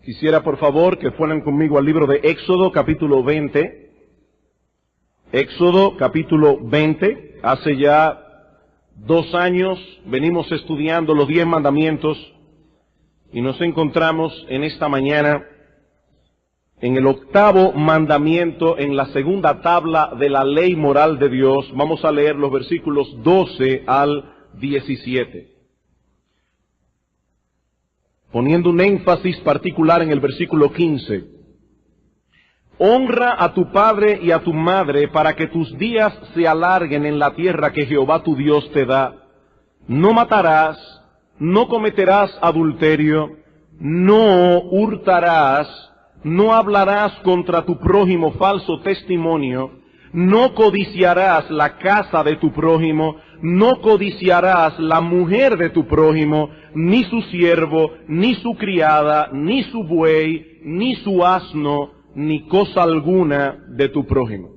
Quisiera por favor que fueran conmigo al libro de Éxodo capítulo 20. Éxodo capítulo 20. Hace ya 2 años venimos estudiando los 10 mandamientos y nos encontramos en esta mañana en el 8º mandamiento, en la segunda tabla de la ley moral de Dios. Vamos a leer los versículos 12 al 17. Poniendo un énfasis particular en el versículo 15. Honra a tu padre y a tu madre para que tus días se alarguen en la tierra que Jehová tu Dios te da. No matarás, no cometerás adulterio, no hurtarás, no hablarás contra tu prójimo falso testimonio, no codiciarás la casa de tu prójimo, no codiciarás la mujer de tu prójimo, ni su siervo, ni su criada, ni su buey, ni su asno, ni cosa alguna de tu prójimo.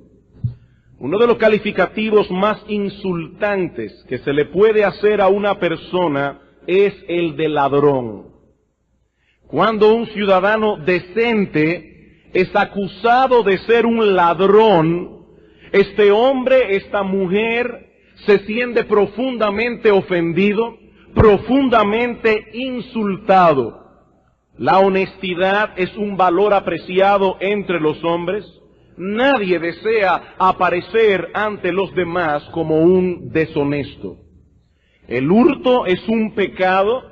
Uno de los calificativos más insultantes que se le puede hacer a una persona es el de ladrón. Cuando un ciudadano decente es acusado de ser un ladrón, este hombre, esta mujer, se siente profundamente ofendido, profundamente insultado. La honestidad es un valor apreciado entre los hombres. Nadie desea aparecer ante los demás como un deshonesto. El hurto es un pecado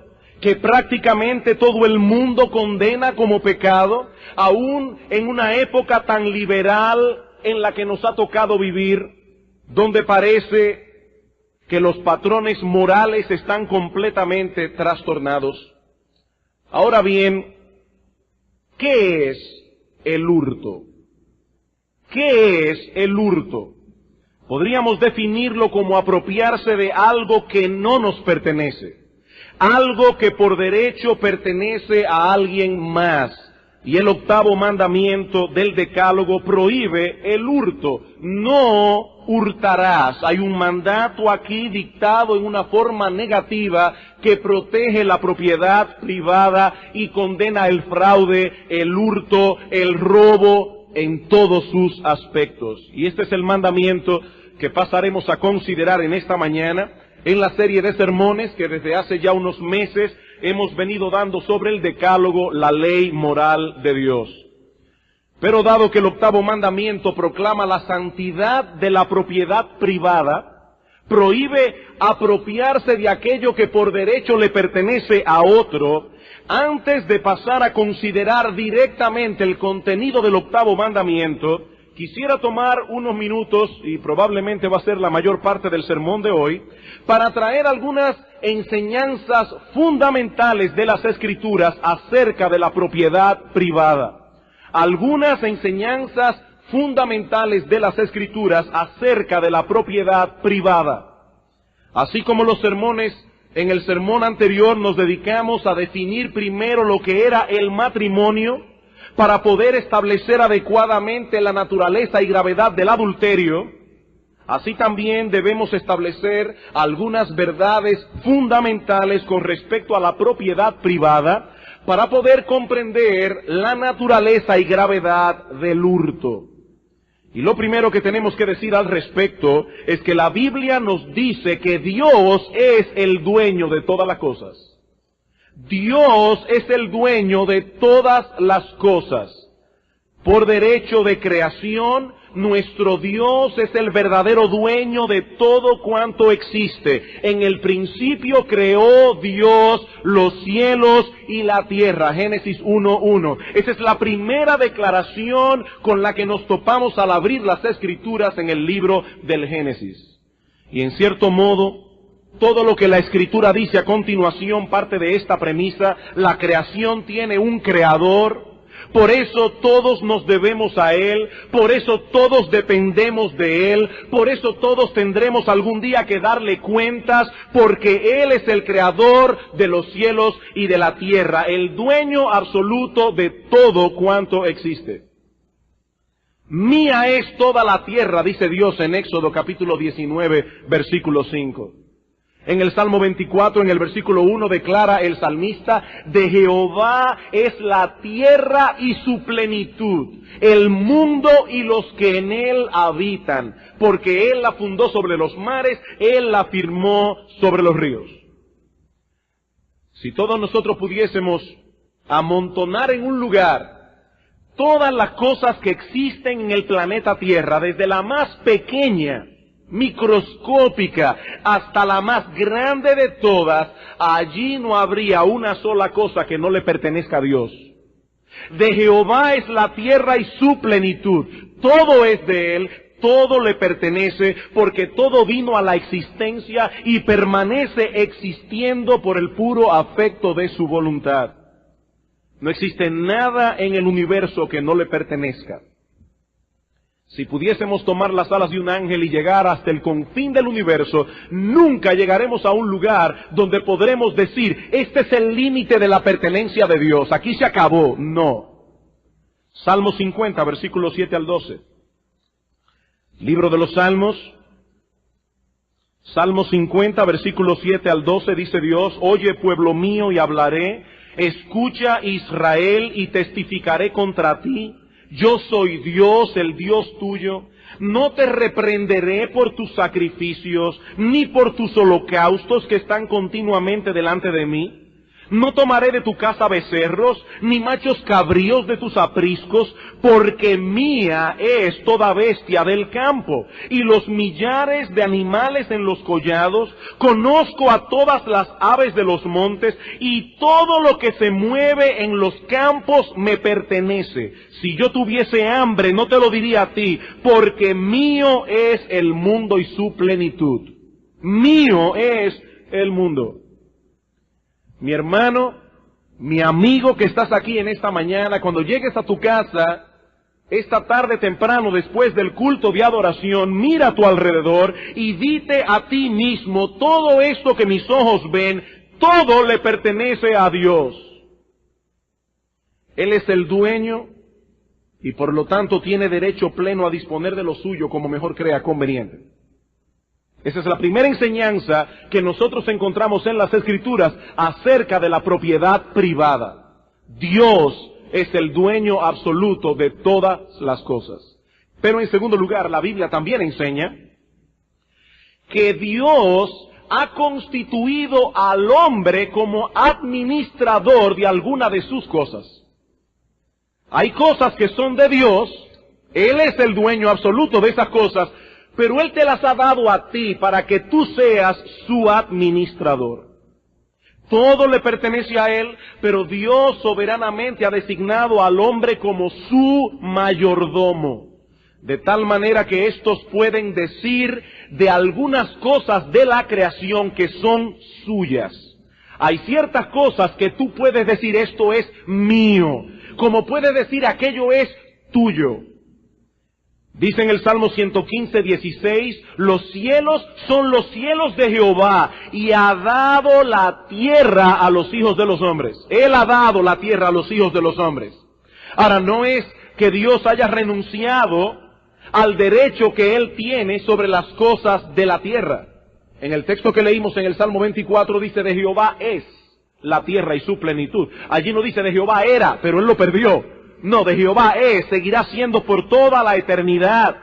que prácticamente todo el mundo condena como pecado, aún en una época tan liberal en la que nos ha tocado vivir, donde parece que los patrones morales están completamente trastornados. Ahora bien, ¿qué es el hurto? ¿Qué es el hurto? Podríamos definirlo como apropiarse de algo que no nos pertenece, algo que por derecho pertenece a alguien más. Y el 8º mandamiento del Decálogo prohíbe el hurto. No hurtarás. Hay un mandato aquí dictado en una forma negativa que protege la propiedad privada y condena el fraude, el hurto, el robo en todos sus aspectos. Y este es el mandamiento que pasaremos a considerar en esta mañana en la serie de sermones que desde hace ya unos meses hemos venido dando sobre el Decálogo, la ley moral de Dios. Pero dado que el 8º mandamiento proclama la santidad de la propiedad privada, prohíbe apropiarse de aquello que por derecho le pertenece a otro, antes de pasar a considerar directamente el contenido del 8º mandamiento, quisiera tomar unos minutos, y probablemente va a ser la mayor parte del sermón de hoy, para traer algunas enseñanzas fundamentales de las Escrituras acerca de la propiedad privada. Algunas enseñanzas fundamentales de las Escrituras acerca de la propiedad privada. Así como los sermones, en el sermón anterior nos dedicamos a definir primero lo que era el matrimonio, para poder establecer adecuadamente la naturaleza y gravedad del adulterio. Así también debemos establecer algunas verdades fundamentales con respecto a la propiedad privada para poder comprender la naturaleza y gravedad del hurto. Y lo primero que tenemos que decir al respecto es que la Biblia nos dice que Dios es el dueño de todas las cosas. Dios es el dueño de todas las cosas. Por derecho de creación, nuestro Dios es el verdadero dueño de todo cuanto existe. En el principio creó Dios los cielos y la tierra. Génesis 1:1. Esa es la primera declaración con la que nos topamos al abrir las Escrituras en el libro del Génesis. Y en cierto modo, todo lo que la Escritura dice a continuación parte de esta premisa: la creación tiene un creador, por eso todos nos debemos a Él, por eso todos dependemos de Él, por eso todos tendremos algún día que darle cuentas, porque Él es el creador de los cielos y de la tierra, el dueño absoluto de todo cuanto existe. Mía es toda la tierra, dice Dios en Éxodo capítulo 19, versículo 5. En el Salmo 24, en el versículo 1, declara el salmista: de Jehová es la tierra y su plenitud, el mundo y los que en él habitan, porque él la fundó sobre los mares, él la firmó sobre los ríos. Si todos nosotros pudiésemos amontonar en un lugar todas las cosas que existen en el planeta Tierra, desde la más pequeña, microscópica, hasta la más grande de todas, allí no habría una sola cosa que no le pertenezca a Dios. De Jehová es la tierra y su plenitud, todo es de Él, todo le pertenece, porque todo vino a la existencia y permanece existiendo por el puro afecto de su voluntad. No existe nada en el universo que no le pertenezca. Si pudiésemos tomar las alas de un ángel y llegar hasta el confín del universo, nunca llegaremos a un lugar donde podremos decir: este es el límite de la pertenencia de Dios, aquí se acabó. No. Salmo 50, versículos 7 al 12. Libro de los Salmos, Salmo 50, versículos 7 al 12, dice Dios: oye, pueblo mío, y hablaré, escucha, Israel, y testificaré contra ti. Yo soy Dios, el Dios tuyo. No te reprenderé por tus sacrificios, ni por tus holocaustos que están continuamente delante de mí. No tomaré de tu casa becerros, ni machos cabríos de tus apriscos, porque mía es toda bestia del campo, y los millares de animales en los collados. Conozco a todas las aves de los montes, y todo lo que se mueve en los campos me pertenece. Si yo tuviese hambre, no te lo diría a ti, porque mío es el mundo y su plenitud. Mío es el mundo. Mi hermano, mi amigo que estás aquí en esta mañana, cuando llegues a tu casa, esta tarde temprano después del culto de adoración, mira a tu alrededor y dite a ti mismo: todo esto que mis ojos ven, todo le pertenece a Dios. Él es el dueño y por lo tanto tiene derecho pleno a disponer de lo suyo como mejor crea conveniente. Esa es la primera enseñanza que nosotros encontramos en las Escrituras acerca de la propiedad privada. Dios es el dueño absoluto de todas las cosas. Pero en segundo lugar, la Biblia también enseña que Dios ha constituido al hombre como administrador de alguna de sus cosas. Hay cosas que son de Dios, Él es el dueño absoluto de esas cosas, pero Él te las ha dado a ti para que tú seas su administrador. Todo le pertenece a Él, pero Dios soberanamente ha designado al hombre como su mayordomo. De tal manera que estos pueden decir de algunas cosas de la creación que son suyas. Hay ciertas cosas que tú puedes decir: esto es mío, como puedes decir: aquello es tuyo. Dice en el Salmo 115, 16, los cielos son los cielos de Jehová, y ha dado la tierra a los hijos de los hombres. Él ha dado la tierra a los hijos de los hombres. Ahora, no es que Dios haya renunciado al derecho que Él tiene sobre las cosas de la tierra. En el texto que leímos en el Salmo 24 dice: de Jehová es la tierra y su plenitud. Allí no dice: de Jehová era, pero Él lo perdió. No, de Jehová es, seguirá siendo por toda la eternidad.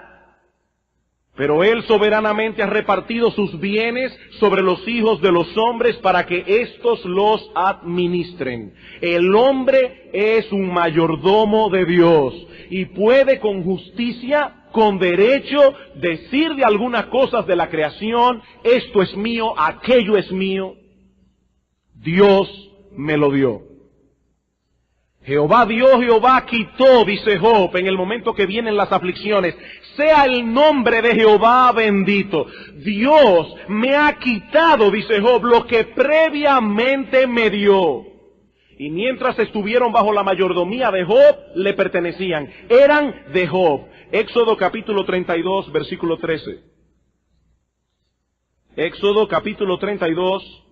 Pero Él soberanamente ha repartido sus bienes sobre los hijos de los hombres para que éstos los administren. El hombre es un mayordomo de Dios y puede con justicia, con derecho, decir de algunas cosas de la creación: esto es mío, aquello es mío. Dios me lo dio. Jehová dio, Jehová quitó, dice Job, en el momento que vienen las aflicciones. Sea el nombre de Jehová bendito. Dios me ha quitado, dice Job, lo que previamente me dio. Y mientras estuvieron bajo la mayordomía de Job, le pertenecían. Eran de Job. Éxodo capítulo 32, versículo 13. Éxodo capítulo 32,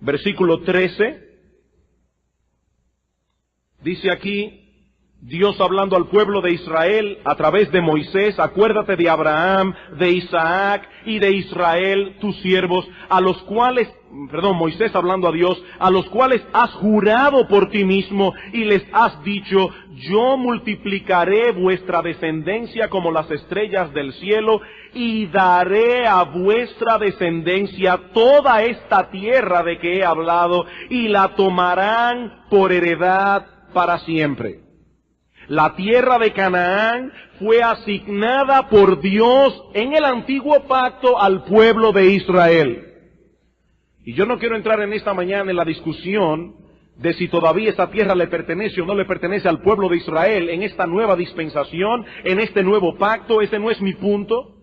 versículo 13. Dice aquí: Dios hablando al pueblo de Israel a través de Moisés: acuérdate de Abraham, de Isaac y de Israel, tus siervos, a los cuales, Moisés hablando a Dios, a los cuales has jurado por ti mismo y les has dicho: yo multiplicaré vuestra descendencia como las estrellas del cielo y daré a vuestra descendencia toda esta tierra de que he hablado y la tomarán por heredad para siempre. La tierra de Canaán fue asignada por Dios en el antiguo pacto al pueblo de Israel. Y yo no quiero entrar en esta mañana en la discusión de si todavía esa tierra le pertenece o no le pertenece al pueblo de Israel en esta nueva dispensación, en este nuevo pacto. Ese no es mi punto.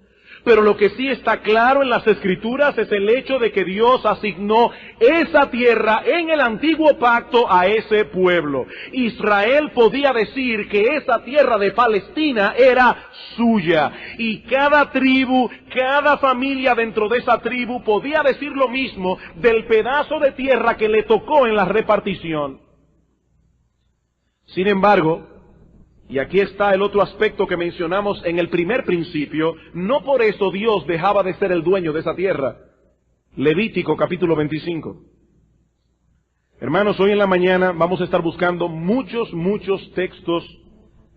Pero lo que sí está claro en las Escrituras es el hecho de que Dios asignó esa tierra en el antiguo pacto a ese pueblo. Israel podía decir que esa tierra de Palestina era suya. Y cada tribu, cada familia dentro de esa tribu podía decir lo mismo del pedazo de tierra que le tocó en la repartición. Sin embargo, y aquí está el otro aspecto que mencionamos en el primer principio, no por eso Dios dejaba de ser el dueño de esa tierra. Levítico capítulo 25. Hermanos, hoy en la mañana vamos a estar buscando muchos textos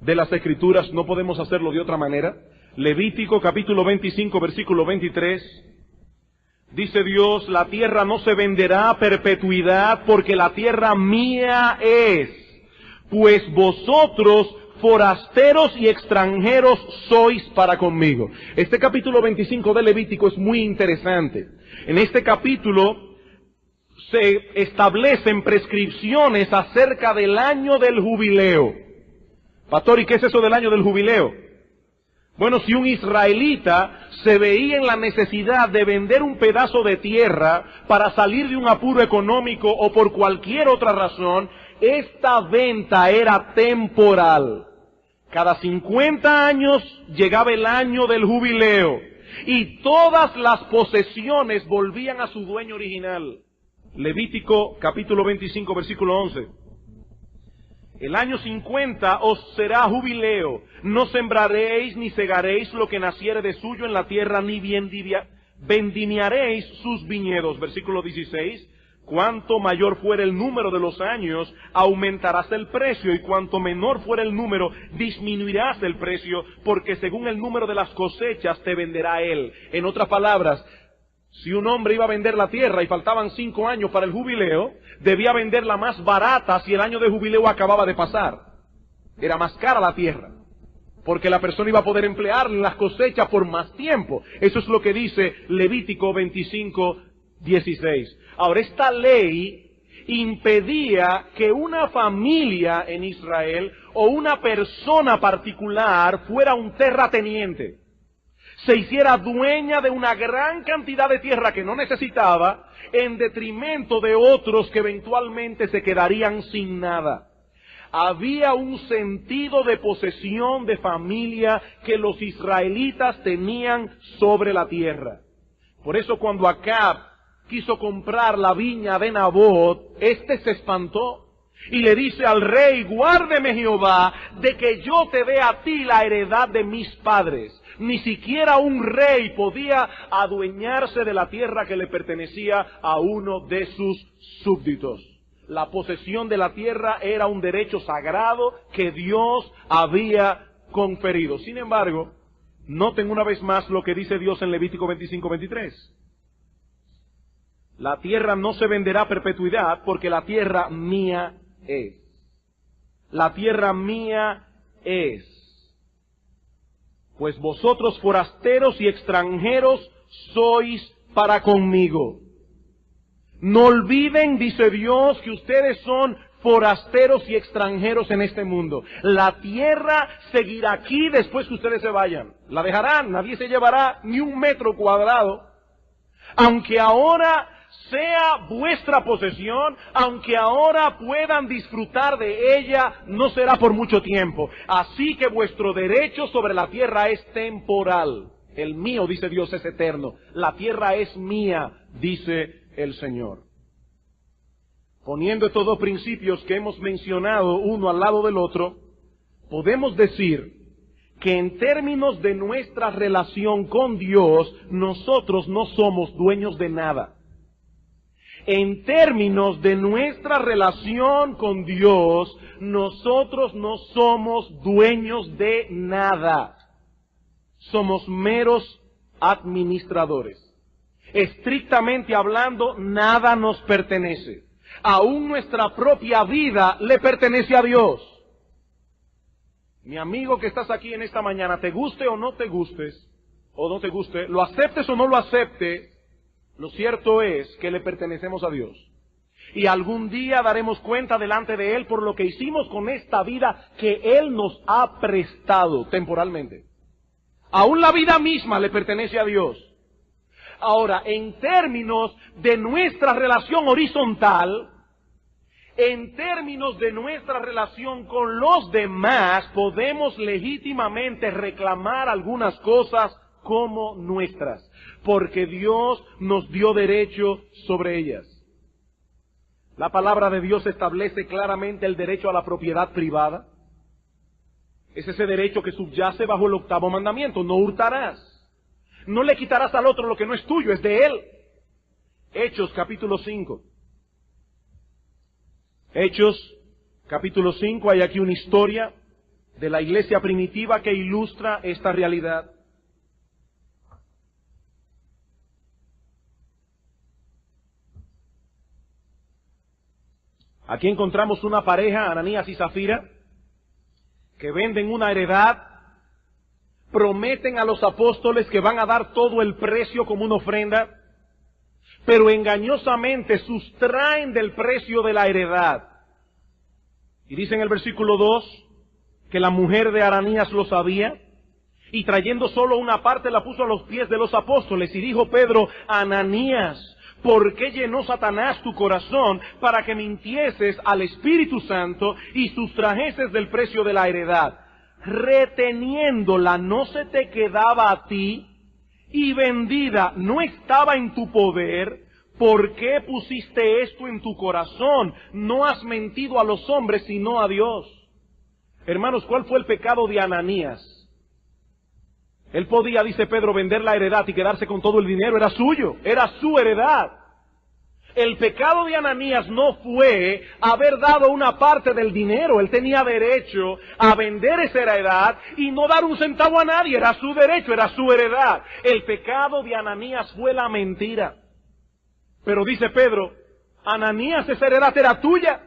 de las Escrituras, no podemos hacerlo de otra manera. Levítico capítulo 25, versículo 23. Dice Dios: la tierra no se venderá a perpetuidad, porque la tierra mía es, pues vosotros forasteros y extranjeros sois para conmigo. Este capítulo 25 de Levítico es muy interesante. En este capítulo se establecen prescripciones acerca del año del jubileo. Pastor, ¿y qué es eso del año del jubileo? Bueno, si un israelita se veía en la necesidad de vender un pedazo de tierra para salir de un apuro económico o por cualquier otra razón, esta venta era temporal. Cada 50 años llegaba el año del jubileo y todas las posesiones volvían a su dueño original. Levítico capítulo 25 versículo 11. El año 50 os será jubileo, no sembraréis ni segaréis lo que naciere de suyo en la tierra, ni vendimiaréis sus viñedos. Versículo 16. Cuanto mayor fuera el número de los años, aumentarás el precio, y cuanto menor fuera el número, disminuirás el precio, porque según el número de las cosechas te venderá él. En otras palabras, si un hombre iba a vender la tierra y faltaban 5 años para el jubileo, debía venderla más barata si el año de jubileo acababa de pasar. Era más cara la tierra, porque la persona iba a poder emplear las cosechas por más tiempo. Eso es lo que dice Levítico 25, 16. Ahora, esta ley impedía que una familia en Israel o una persona particular fuera un terrateniente, se hiciera dueña de una gran cantidad de tierra que no necesitaba, en detrimento de otros que eventualmente se quedarían sin nada. Había un sentido de posesión de familia que los israelitas tenían sobre la tierra. Por eso cuando Acab quiso comprar la viña de Nabot, este se espantó y le dice al rey: guárdeme Jehová de que yo te dé a ti la heredad de mis padres. Ni siquiera un rey podía adueñarse de la tierra que le pertenecía a uno de sus súbditos. La posesión de la tierra era un derecho sagrado que Dios había conferido. Sin embargo, noten una vez más lo que dice Dios en Levítico 25, 23. La tierra no se venderá a perpetuidad, porque la tierra mía es. La tierra mía es. Pues vosotros forasteros y extranjeros sois para conmigo. No olviden, dice Dios, que ustedes son forasteros y extranjeros en este mundo. La tierra seguirá aquí después que ustedes se vayan. La dejarán, nadie se llevará ni 1 metro cuadrado. Aunque ahora sea vuestra posesión, aunque ahora puedan disfrutar de ella, no será por mucho tiempo. Así que vuestro derecho sobre la tierra es temporal. El mío, dice Dios, es eterno. La tierra es mía, dice el Señor. Poniendo estos dos principios que hemos mencionado uno al lado del otro, podemos decir que en términos de nuestra relación con Dios, nosotros no somos dueños de nada. En términos de nuestra relación con Dios, nosotros no somos dueños de nada. Somos meros administradores. Estrictamente hablando, nada nos pertenece. Aún nuestra propia vida le pertenece a Dios. Mi amigo que estás aquí en esta mañana, te guste o no te gustes, o no te guste, lo aceptes o no lo aceptes, lo cierto es que le pertenecemos a Dios. Y algún día daremos cuenta delante de Él por lo que hicimos con esta vida que Él nos ha prestado temporalmente. Aún la vida misma le pertenece a Dios. Ahora, en términos de nuestra relación horizontal, en términos de nuestra relación con los demás, podemos legítimamente reclamar algunas cosas como nuestras, porque Dios nos dio derecho sobre ellas. La palabra de Dios establece claramente el derecho a la propiedad privada. Es ese derecho que subyace bajo el 8º mandamiento: no hurtarás. No le quitarás al otro lo que no es tuyo, es de él. Hechos capítulo 5. Hechos capítulo 5, hay aquí una historia de la iglesia primitiva que ilustra esta realidad. Aquí encontramos una pareja, Ananías y Zafira, que venden una heredad, prometen a los apóstoles que van a dar todo el precio como una ofrenda, pero engañosamente sustraen del precio de la heredad. Y dice en el versículo 2 que la mujer de Ananías lo sabía, y trayendo solo una parte la puso a los pies de los apóstoles, y dijo Pedro: Ananías, ¿por qué llenó Satanás tu corazón para que mintieses al Espíritu Santo y sustrajeses del precio de la heredad? Reteniéndola no se te quedaba a ti, y vendida no estaba en tu poder. ¿Por qué pusiste esto en tu corazón? No has mentido a los hombres, sino a Dios. Hermanos, ¿cuál fue el pecado de Ananías? Él podía, dice Pedro, vender la heredad y quedarse con todo el dinero. Era suyo, era su heredad. El pecado de Ananías no fue haber dado una parte del dinero. Él tenía derecho a vender esa heredad y no dar un centavo a nadie. Era su derecho, era su heredad. El pecado de Ananías fue la mentira. Pero dice Pedro: Ananías, esa heredad era tuya.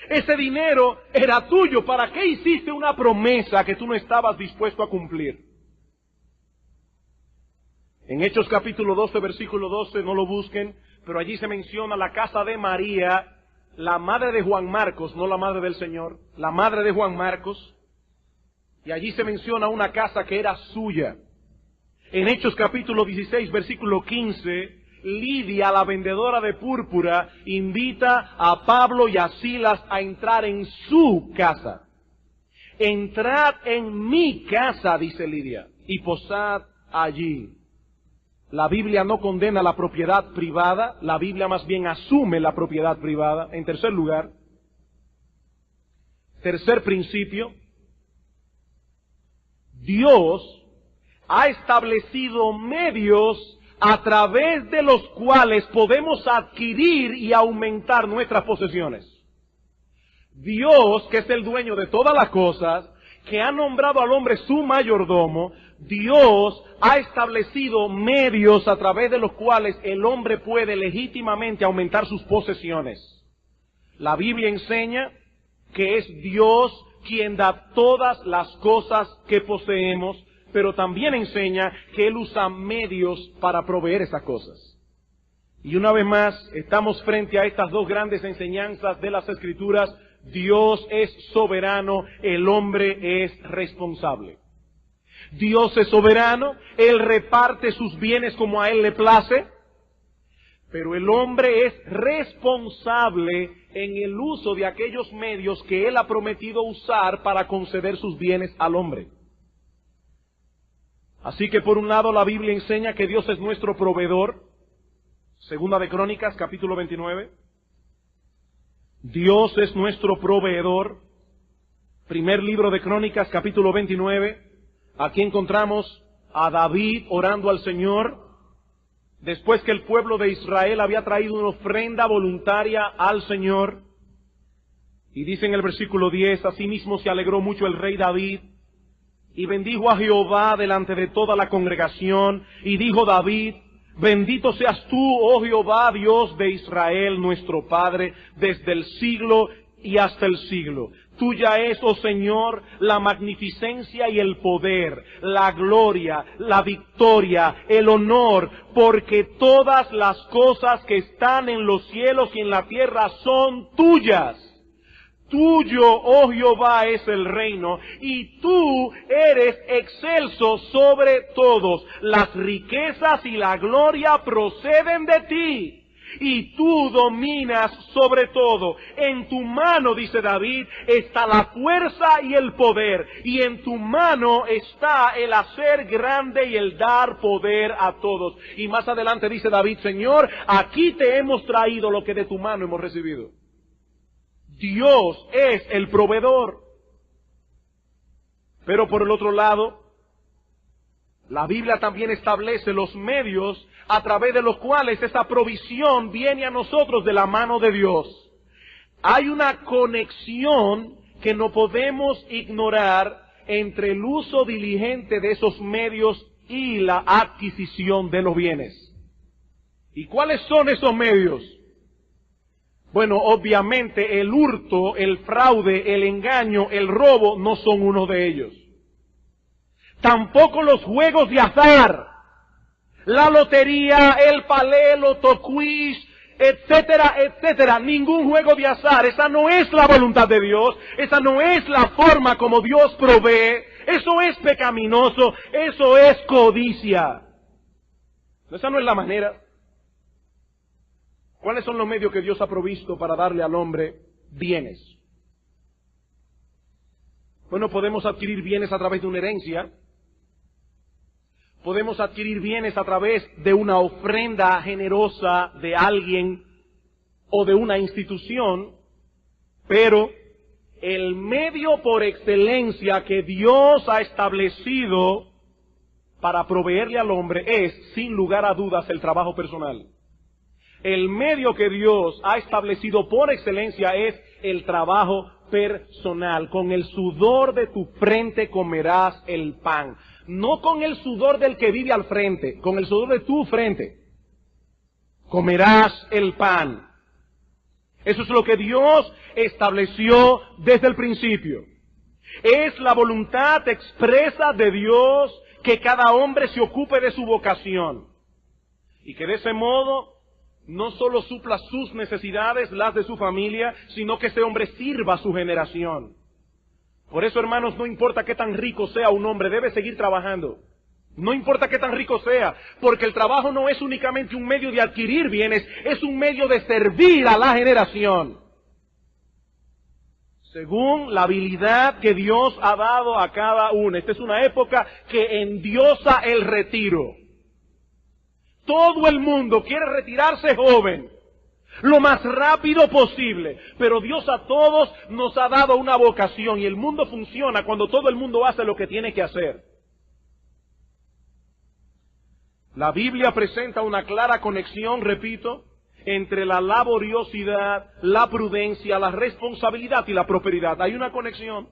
Ese dinero era tuyo. ¿Para qué hiciste una promesa que tú no estabas dispuesto a cumplir? En Hechos capítulo 12, versículo 12, no lo busquen, pero allí se menciona la casa de María, la madre de Juan Marcos, no la madre del Señor, la madre de Juan Marcos. Y allí se menciona una casa que era suya. En Hechos capítulo 16, versículo 15, Lidia, la vendedora de púrpura, invita a Pablo y a Silas a entrar en su casa. Entrad en mi casa, dice Lidia, y posad allí. La Biblia no condena la propiedad privada, la Biblia más bien asume la propiedad privada. En tercer lugar, tercer principio, Dios ha establecido medios a través de los cuales podemos adquirir y aumentar nuestras posesiones. Dios, que es el dueño de todas las cosas, que ha nombrado al hombre su mayordomo, Dios ha establecido medios a través de los cuales el hombre puede legítimamente aumentar sus posesiones. La Biblia enseña que es Dios quien da todas las cosas que poseemos, pero también enseña que Él usa medios para proveer esas cosas. Y una vez más, estamos frente a estas dos grandes enseñanzas de las Escrituras. Dios es soberano, el hombre es responsable. Dios es soberano, Él reparte sus bienes como a Él le place, pero el hombre es responsable en el uso de aquellos medios que Él ha prometido usar para conceder sus bienes al hombre. Así que por un lado la Biblia enseña que Dios es nuestro proveedor. Segunda de Crónicas, capítulo 29. Dios es nuestro proveedor. Primer libro de Crónicas, capítulo 29. Aquí encontramos a David orando al Señor, después que el pueblo de Israel había traído una ofrenda voluntaria al Señor. Y dice en el versículo 10, asimismo se alegró mucho el rey David, y bendijo a Jehová delante de toda la congregación, y dijo David, bendito seas tú, oh Jehová, Dios de Israel, nuestro Padre, desde el siglo y hasta el siglo. Tuya es, oh Señor, la magnificencia y el poder, la gloria, la victoria, el honor, porque todas las cosas que están en los cielos y en la tierra son tuyas. Tuyo, oh Jehová, es el reino, y tú eres excelso sobre todos. Las riquezas y la gloria proceden de ti, y tú dominas sobre todo. En tu mano, dice David, está la fuerza y el poder, y en tu mano está el hacer grande y el dar poder a todos. Y más adelante dice David, Señor, aquí te hemos traído lo que de tu mano hemos recibido. Dios es el proveedor. Pero por el otro lado, la Biblia también establece los medios a través de los cuales esa provisión viene a nosotros de la mano de Dios. Hay una conexión que no podemos ignorar entre el uso diligente de esos medios y la adquisición de los bienes. ¿Y cuáles son esos medios? Bueno, obviamente el hurto, el fraude, el engaño, el robo no son uno de ellos. Tampoco los juegos de azar, la lotería, el palé, lotoquiz, etcétera, etcétera. Ningún juego de azar. Esa no es la voluntad de Dios. Esa no es la forma como Dios provee. Eso es pecaminoso. Eso es codicia. Esa no es la manera. ¿Cuáles son los medios que Dios ha provisto para darle al hombre bienes? Bueno, podemos adquirir bienes a través de una herencia. Podemos adquirir bienes a través de una ofrenda generosa de alguien o de una institución. Pero el medio por excelencia que Dios ha establecido para proveerle al hombre es, sin lugar a dudas, el trabajo personal. El medio que Dios ha establecido por excelencia es el trabajo personal. Con el sudor de tu frente comerás el pan. No con el sudor del que vive al frente, con el sudor de tu frente comerás el pan. Eso es lo que Dios estableció desde el principio. Es la voluntad expresa de Dios que cada hombre se ocupe de su vocación. Y que de ese modo no solo supla sus necesidades, las de su familia, sino que ese hombre sirva a su generación. Por eso, hermanos, no importa qué tan rico sea un hombre, debe seguir trabajando. No importa qué tan rico sea, porque el trabajo no es únicamente un medio de adquirir bienes, es un medio de servir a la generación. Según la habilidad que Dios ha dado a cada uno. Esta es una época que endiosa el retiro. Todo el mundo quiere retirarse joven, lo más rápido posible, pero Dios a todos nos ha dado una vocación y el mundo funciona cuando todo el mundo hace lo que tiene que hacer. La Biblia presenta una clara conexión, repito, entre la laboriosidad, la prudencia, la responsabilidad y la prosperidad. Hay una conexión.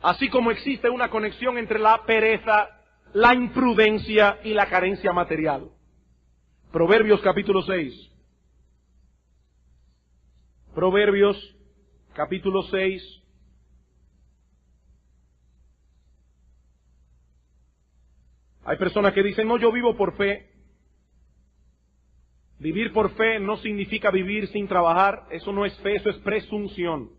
Así como existe una conexión entre la pereza, la imprudencia y la carencia material. Proverbios capítulo 6. Proverbios capítulo 6. Hay personas que dicen, no, yo vivo por fe. Vivir por fe no significa vivir sin trabajar. Eso no es fe, eso es presunción.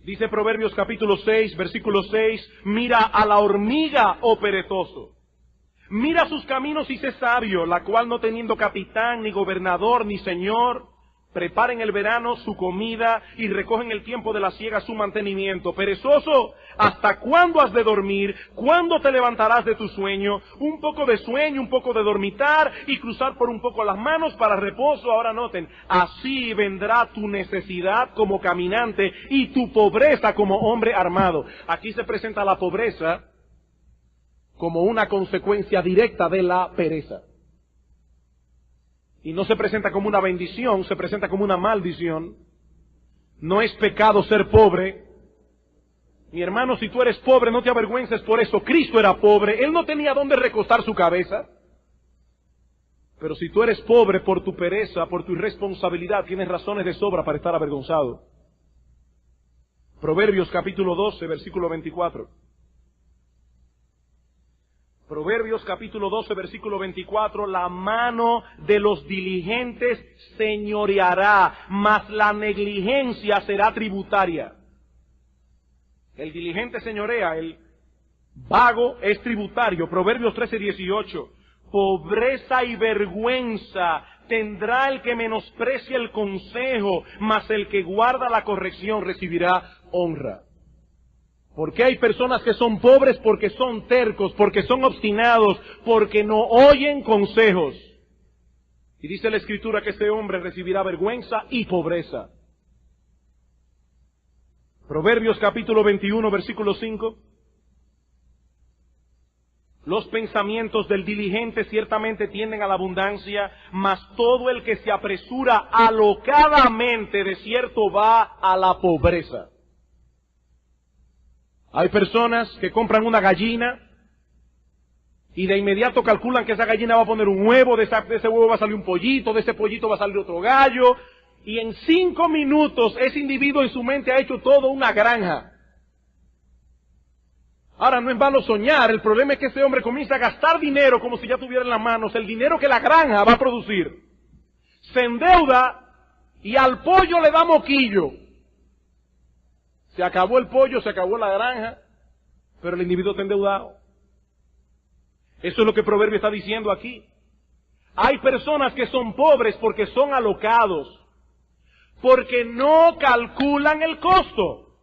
Dice Proverbios capítulo 6, versículo 6, mira a la hormiga, oh perezoso. Mira sus caminos y sé sabio, la cual no teniendo capitán, ni gobernador, ni señor, Prepara en el verano su comida y recoge en el tiempo de la siega su mantenimiento. Perezoso, ¿hasta cuándo has de dormir? ¿Cuándo te levantarás de tu sueño? Un poco de sueño, un poco de dormitar y cruzar por un poco las manos para reposo. Ahora noten, así vendrá tu necesidad como caminante y tu pobreza como hombre armado. Aquí se presenta la pobreza como una consecuencia directa de la pereza. Y no se presenta como una bendición, se presenta como una maldición. No es pecado ser pobre. Mi hermano, si tú eres pobre, no te avergüences por eso. Cristo era pobre, Él no tenía dónde recostar su cabeza. Pero si tú eres pobre por tu pereza, por tu irresponsabilidad, tienes razones de sobra para estar avergonzado. Proverbios capítulo 12, versículo 24. Proverbios capítulo 12, versículo 24, la mano de los diligentes señoreará, mas la negligencia será tributaria. El diligente señorea, el vago es tributario. Proverbios 13, 18, pobreza y vergüenza tendrá el que menosprecia el consejo, mas el que guarda la corrección recibirá honra. Porque hay personas que son pobres porque son tercos, porque son obstinados, porque no oyen consejos. Y dice la Escritura que ese hombre recibirá vergüenza y pobreza. Proverbios capítulo 21, versículo 5. Los pensamientos del diligente ciertamente tienden a la abundancia, mas todo el que se apresura alocadamente de cierto va a la pobreza. Hay personas que compran una gallina y de inmediato calculan que esa gallina va a poner un huevo, de ese huevo va a salir un pollito, de ese pollito va a salir otro gallo, y en 5 minutos ese individuo en su mente ha hecho todo una granja. Ahora, no es malo soñar, el problema es que ese hombre comienza a gastar dinero como si ya tuviera en las manos el dinero que la granja va a producir. Se endeuda y al pollo le da moquillo. Se acabó el pollo, se acabó la granja, pero el individuo está endeudado. Eso es lo que Proverbio está diciendo aquí. Hay personas que son pobres porque son alocados, porque no calculan el costo,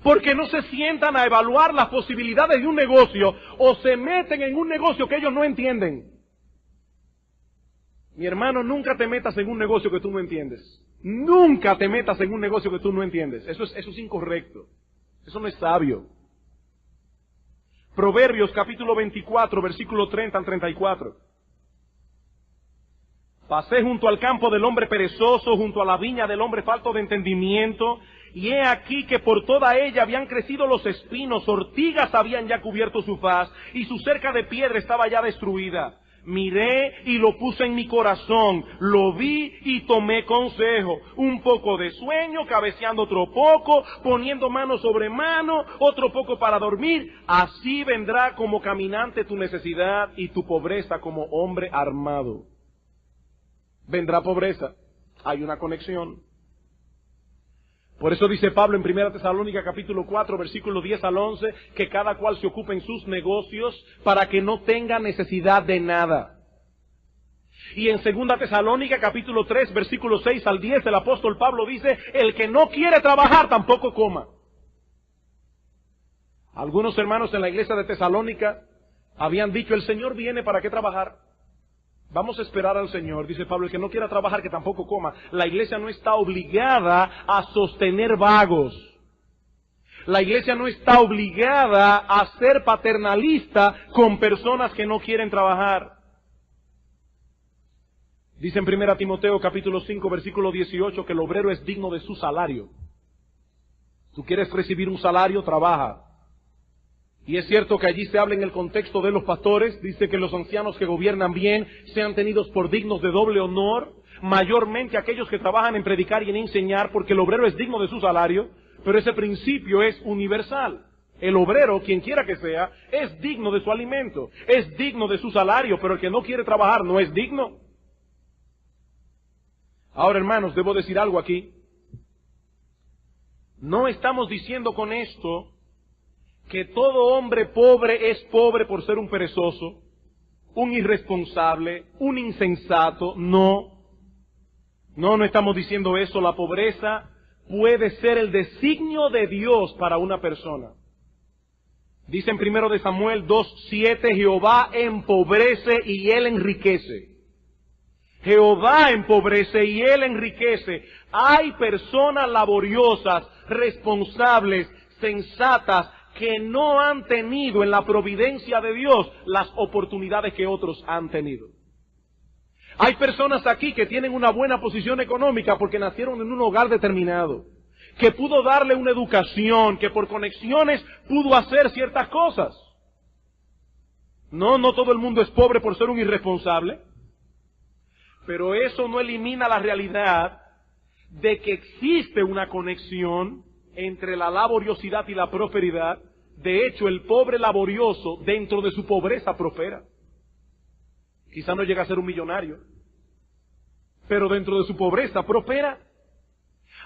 porque no se sientan a evaluar las posibilidades de un negocio o se meten en un negocio que ellos no entienden. Mi hermano, nunca te metas en un negocio que tú no entiendes. Nunca te metas en un negocio que tú no entiendes. Eso es incorrecto. Eso no es sabio. Proverbios capítulo 24, versículo 30 al 34. Pasé junto al campo del hombre perezoso, junto a la viña del hombre falto de entendimiento, y he aquí que por toda ella habían crecido los espinos, ortigas habían ya cubierto su faz, y su cerca de piedra estaba ya destruida. Miré y lo puse en mi corazón, lo vi y tomé consejo. Un poco de sueño, cabeceando otro poco, poniendo mano sobre mano, otro poco para dormir. Así vendrá como caminante tu necesidad y tu pobreza como hombre armado. Vendrá pobreza. Hay una conexión. Por eso dice Pablo en 1 Tesalónica capítulo 4, versículo 10 al 11, que cada cual se ocupe en sus negocios para que no tenga necesidad de nada. Y en 2 Tesalónica capítulo 3, versículo 6 al 10, el apóstol Pablo dice, el que no quiere trabajar tampoco coma. Algunos hermanos en la iglesia de Tesalónica habían dicho, el Señor viene, ¿para qué trabajar? Vamos a esperar al Señor, dice Pablo, el que no quiera trabajar que tampoco coma. La iglesia no está obligada a sostener vagos. La iglesia no está obligada a ser paternalista con personas que no quieren trabajar. Dice en 1 Timoteo capítulo 5 versículo 18 que el obrero es digno de su salario. Tú quieres recibir un salario, trabaja. Y es cierto que allí se habla en el contexto de los pastores, dice que los ancianos que gobiernan bien sean tenidos por dignos de doble honor, mayormente aquellos que trabajan en predicar y en enseñar, porque el obrero es digno de su salario, pero ese principio es universal. El obrero, quien quiera que sea, es digno de su alimento, es digno de su salario, pero el que no quiere trabajar no es digno. Ahora, hermanos, debo decir algo aquí. No estamos diciendo con esto que todo hombre pobre es pobre por ser un perezoso, un irresponsable, un insensato. No. No, no estamos diciendo eso. La pobreza puede ser el designio de Dios para una persona. Dice en 1 de Samuel 2:7, Jehová empobrece y Él enriquece. Jehová empobrece y Él enriquece. Hay personas laboriosas, responsables, sensatas, que no han tenido en la providencia de Dios las oportunidades que otros han tenido. Hay personas aquí que tienen una buena posición económica porque nacieron en un hogar determinado, que pudo darle una educación, que por conexiones pudo hacer ciertas cosas. No todo el mundo es pobre por ser un irresponsable, pero eso no elimina la realidad de que existe una conexión entre la laboriosidad y la prosperidad. De hecho, el pobre laborioso dentro de su pobreza prospera. Quizá no llega a ser un millonario, pero dentro de su pobreza prospera.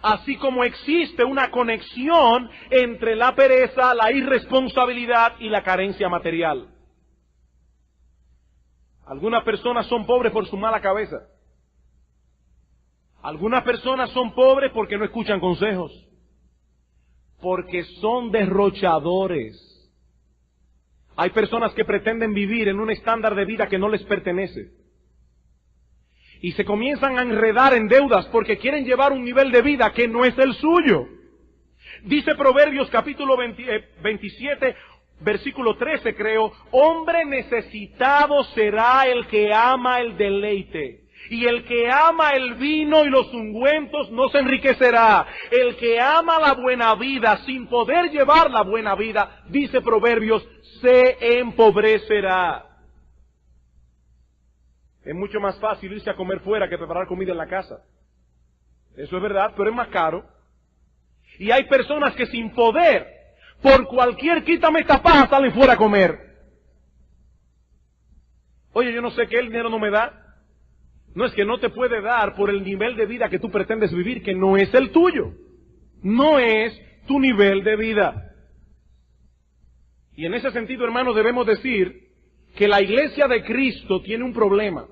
Así como existe una conexión entre la pereza, la irresponsabilidad y la carencia material. Algunas personas son pobres por su mala cabeza. Algunas personas son pobres porque no escuchan consejos. Porque son derrochadores. Hay personas que pretenden vivir en un estándar de vida que no les pertenece. Y se comienzan a enredar en deudas porque quieren llevar un nivel de vida que no es el suyo. Dice Proverbios capítulo 27, versículo 13 creo, hombre necesitado será el que ama el deleite. Y el que ama el vino y los ungüentos no se enriquecerá. El que ama la buena vida sin poder llevar la buena vida, dice Proverbios, se empobrecerá. Es mucho más fácil irse a comer fuera que preparar comida en la casa. Eso es verdad, pero es más caro. Y hay personas que sin poder, por cualquier quítame esta paja, salen fuera a comer. Oye, yo no sé qué, el dinero no me da. No, es que no te puede dar por el nivel de vida que tú pretendes vivir, que no es el tuyo. No es tu nivel de vida. Y en ese sentido, hermanos, debemos decir que la iglesia de Cristo tiene un problema.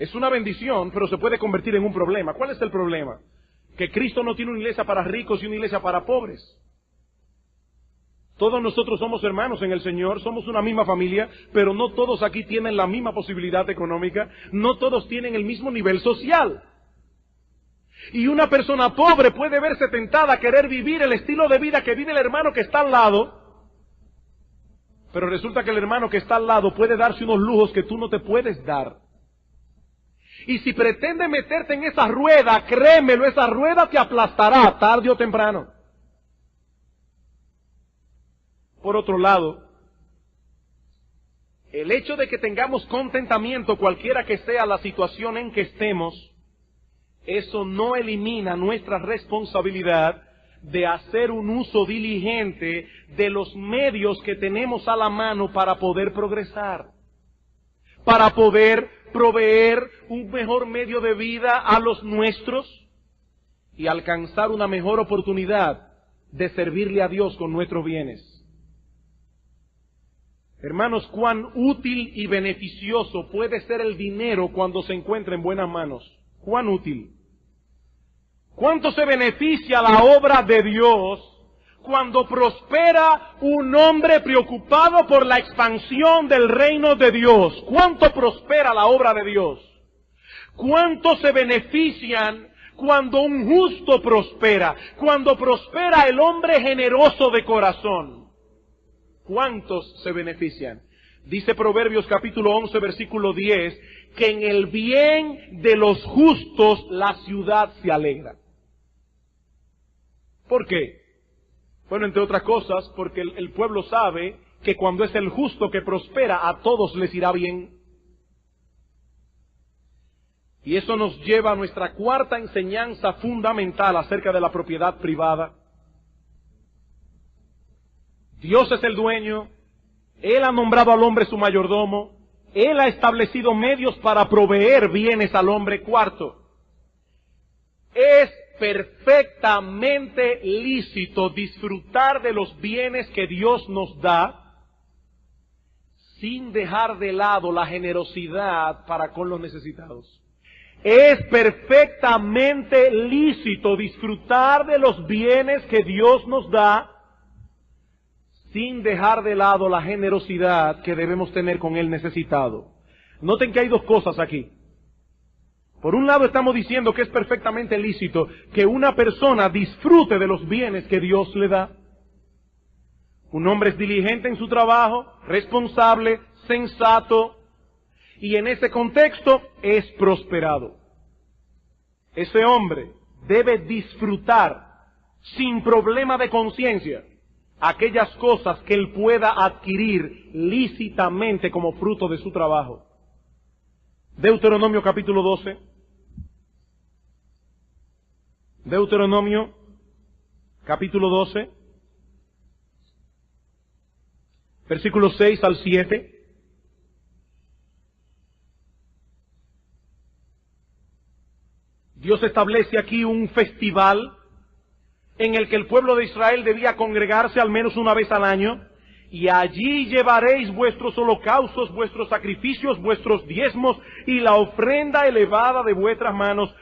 Es una bendición, pero se puede convertir en un problema. ¿Cuál es el problema? Que Cristo no tiene una iglesia para ricos y una iglesia para pobres. Todos nosotros somos hermanos en el Señor, somos una misma familia, pero no todos aquí tienen la misma posibilidad económica, no todos tienen el mismo nivel social. Y una persona pobre puede verse tentada a querer vivir el estilo de vida que vive el hermano que está al lado, pero resulta que el hermano que está al lado puede darse unos lujos que tú no te puedes dar. Y si pretende meterte en esa rueda, créemelo, esa rueda te aplastará tarde o temprano. Por otro lado, el hecho de que tengamos contentamiento, cualquiera que sea la situación en que estemos, eso no elimina nuestra responsabilidad de hacer un uso diligente de los medios que tenemos a la mano para poder progresar, para poder proveer un mejor medio de vida a los nuestros y alcanzar una mejor oportunidad de servirle a Dios con nuestros bienes. Hermanos, cuán útil y beneficioso puede ser el dinero cuando se encuentra en buenas manos. Cuán útil. ¿Cuánto se beneficia la obra de Dios cuando prospera un hombre preocupado por la expansión del reino de Dios? ¿Cuánto prospera la obra de Dios? ¿Cuánto se benefician cuando un justo prospera? Cuando prospera el hombre generoso de corazón. ¿Cuántos se benefician? Dice Proverbios capítulo 11, versículo 10, que en el bien de los justos la ciudad se alegra. ¿Por qué? Bueno, entre otras cosas, porque el pueblo sabe que cuando es el justo que prospera, a todos les irá bien. Y eso nos lleva a nuestra cuarta enseñanza fundamental acerca de la propiedad privada. Dios es el dueño, Él ha nombrado al hombre su mayordomo, Él ha establecido medios para proveer bienes al hombre. Cuarto, es perfectamente lícito disfrutar de los bienes que Dios nos da sin dejar de lado la generosidad para con los necesitados. Es perfectamente lícito disfrutar de los bienes que Dios nos da sin dejar de lado la generosidad que debemos tener con el necesitado. Noten que hay dos cosas aquí. Por un lado estamos diciendo que es perfectamente lícito que una persona disfrute de los bienes que Dios le da. Un hombre es diligente en su trabajo, responsable, sensato, y en ese contexto es prosperado. Ese hombre debe disfrutar sin problema de conciencia aquellas cosas que él pueda adquirir lícitamente como fruto de su trabajo. Deuteronomio capítulo 12. Deuteronomio capítulo 12, versículos 6 al 7. Dios establece aquí un festival en el que el pueblo de Israel debía congregarse al menos una vez al año, y allí llevaréis vuestros holocaustos, vuestros sacrificios, vuestros diezmos y la ofrenda elevada de vuestras manos,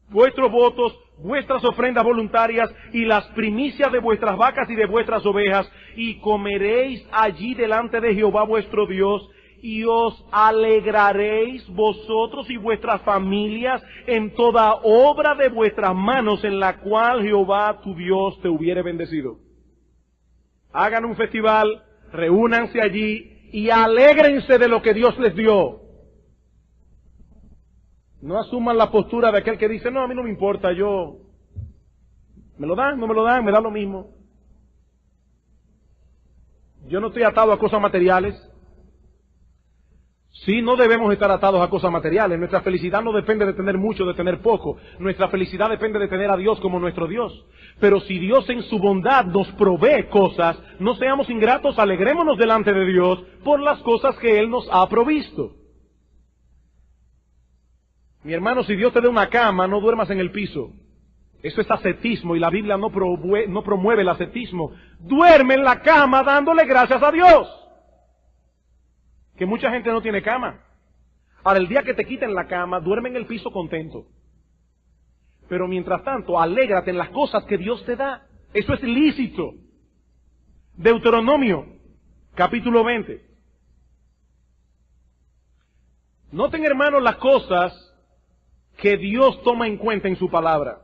vuestros votos, vuestras ofrendas voluntarias y las primicias de vuestras vacas y de vuestras ovejas, y comeréis allí delante de Jehová vuestro Dios, y os alegraréis vosotros y vuestras familias en toda obra de vuestras manos en la cual Jehová tu Dios te hubiere bendecido. Hagan un festival, reúnanse allí y alégrense de lo que Dios les dio. No asuman la postura de aquel que dice, no, a mí no me importa, me lo dan, no me lo dan, me da lo mismo. Yo no estoy atado a cosas materiales. Sí, no debemos estar atados a cosas materiales. Nuestra felicidad no depende de tener mucho, de tener poco. Nuestra felicidad depende de tener a Dios como nuestro Dios. Pero si Dios en su bondad nos provee cosas, no seamos ingratos, alegrémonos delante de Dios por las cosas que Él nos ha provisto. Mi hermano, si Dios te da una cama, no duermas en el piso. Eso es ascetismo y la Biblia no promueve el ascetismo. Duerme en la cama dándole gracias a Dios. Que mucha gente no tiene cama. Ahora, el día que te quiten la cama, duerme en el piso contento. Pero mientras tanto, alégrate en las cosas que Dios te da. Eso es lícito. Deuteronomio, capítulo 20. Noten, hermanos, las cosas que Dios toma en cuenta en su palabra.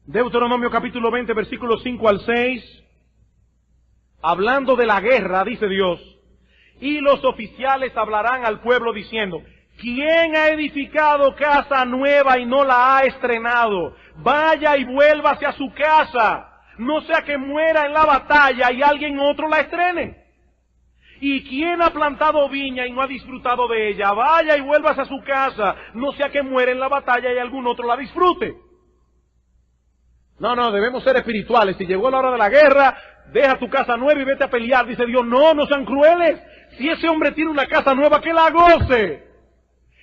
Deuteronomio capítulo 20, versículos 5 al 6. Hablando de la guerra, dice Dios, y los oficiales hablarán al pueblo diciendo, ¿quién ha edificado casa nueva y no la ha estrenado? Vaya y vuélvase a su casa, no sea que muera en la batalla y alguien otro la estrene. ¿Y quién ha plantado viña y no ha disfrutado de ella? Vaya y vuélvase a su casa, no sea que muera en la batalla y algún otro la disfrute. No, debemos ser espirituales. Si llegó la hora de la guerra, deja tu casa nueva y vete a pelear. Dice Dios, no sean crueles. Si ese hombre tiene una casa nueva, que la goce.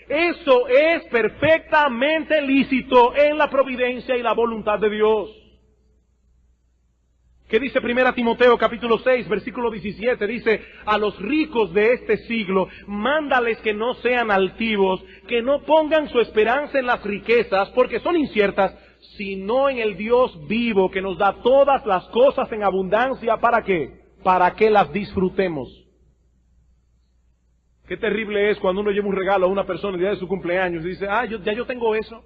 Eso es perfectamente lícito en la providencia y la voluntad de Dios. ¿Qué dice 1 Timoteo capítulo 6, versículo 17? Dice, a los ricos de este siglo, mándales que no sean altivos, que no pongan su esperanza en las riquezas, porque son inciertas, sino en el Dios vivo, que nos da todas las cosas en abundancia. ¿Para qué? Para que las disfrutemos. Qué terrible es cuando uno lleva un regalo a una persona el día de su cumpleaños y dice, yo tengo eso.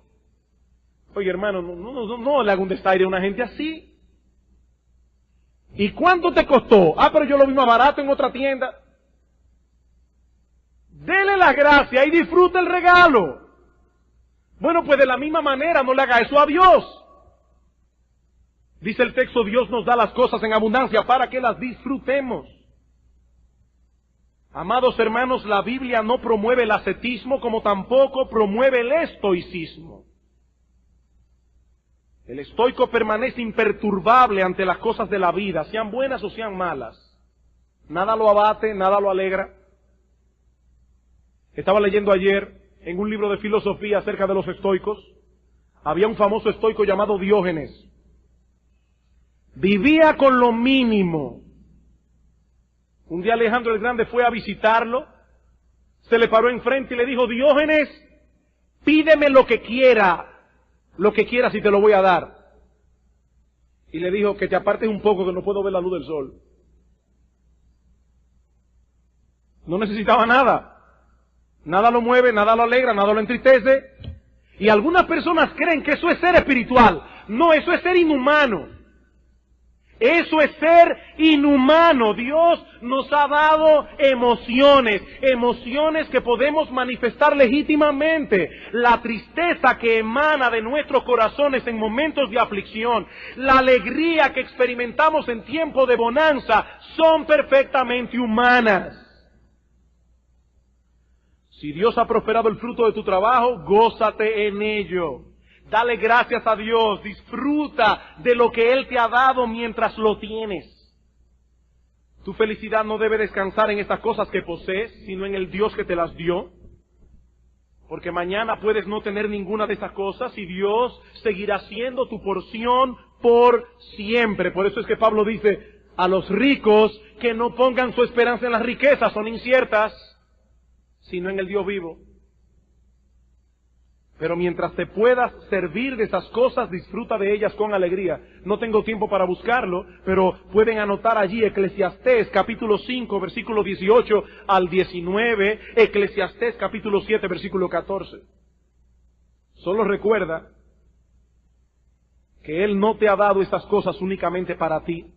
Oye, hermano, no le haga un desaire a una gente así. ¿Y cuánto te costó? Pero yo lo vi más barato en otra tienda. Dele la gracia y disfrute el regalo. Bueno, pues de la misma manera no le haga eso a Dios. Dice el texto, Dios nos da las cosas en abundancia para que las disfrutemos. Amados hermanos, la Biblia no promueve el ascetismo como tampoco promueve el estoicismo. El estoico permanece imperturbable ante las cosas de la vida, sean buenas o sean malas. Nada lo abate, nada lo alegra. Estaba leyendo ayer en un libro de filosofía acerca de los estoicos. Había un famoso estoico llamado Diógenes. Vivía con lo mínimo. Un día Alejandro el Grande fue a visitarlo, se le paró enfrente y le dijo, Diógenes, pídeme lo que quieras y te lo voy a dar. Y le dijo, que te apartes un poco, que no puedo ver la luz del sol. No necesitaba nada. Nada lo mueve, nada lo alegra, nada lo entristece. Y algunas personas creen que eso es ser espiritual. No, eso es ser inhumano. Eso es ser inhumano. Dios nos ha dado emociones que podemos manifestar legítimamente. La tristeza que emana de nuestros corazones en momentos de aflicción, la alegría que experimentamos en tiempo de bonanza, son perfectamente humanas. Si Dios ha prosperado el fruto de tu trabajo, gózate en ello. Dale gracias a Dios, disfruta de lo que Él te ha dado mientras lo tienes. Tu felicidad no debe descansar en estas cosas que posees, sino en el Dios que te las dio. Porque mañana puedes no tener ninguna de esas cosas y Dios seguirá siendo tu porción por siempre. Por eso es que Pablo dice a los ricos que no pongan su esperanza en las riquezas, son inciertas, sino en el Dios vivo. Pero mientras te puedas servir de esas cosas, disfruta de ellas con alegría. No tengo tiempo para buscarlo, pero pueden anotar allí Eclesiastés capítulo 5, versículo 18 al 19, Eclesiastés capítulo 7, versículo 14. Solo recuerda que Él no te ha dado estas cosas únicamente para ti.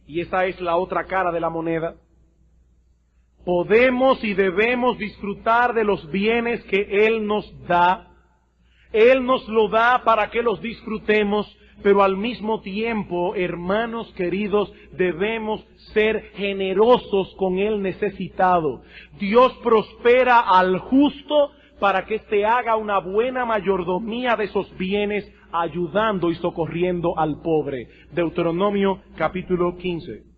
Y esa es la otra cara de la moneda. Podemos y debemos disfrutar de los bienes que Él nos da. Él nos lo da para que los disfrutemos, pero al mismo tiempo, hermanos queridos, debemos ser generosos con el necesitado. Dios prospera al justo para que éste haga una buena mayordomía de esos bienes, ayudando y socorriendo al pobre. Deuteronomio capítulo 15.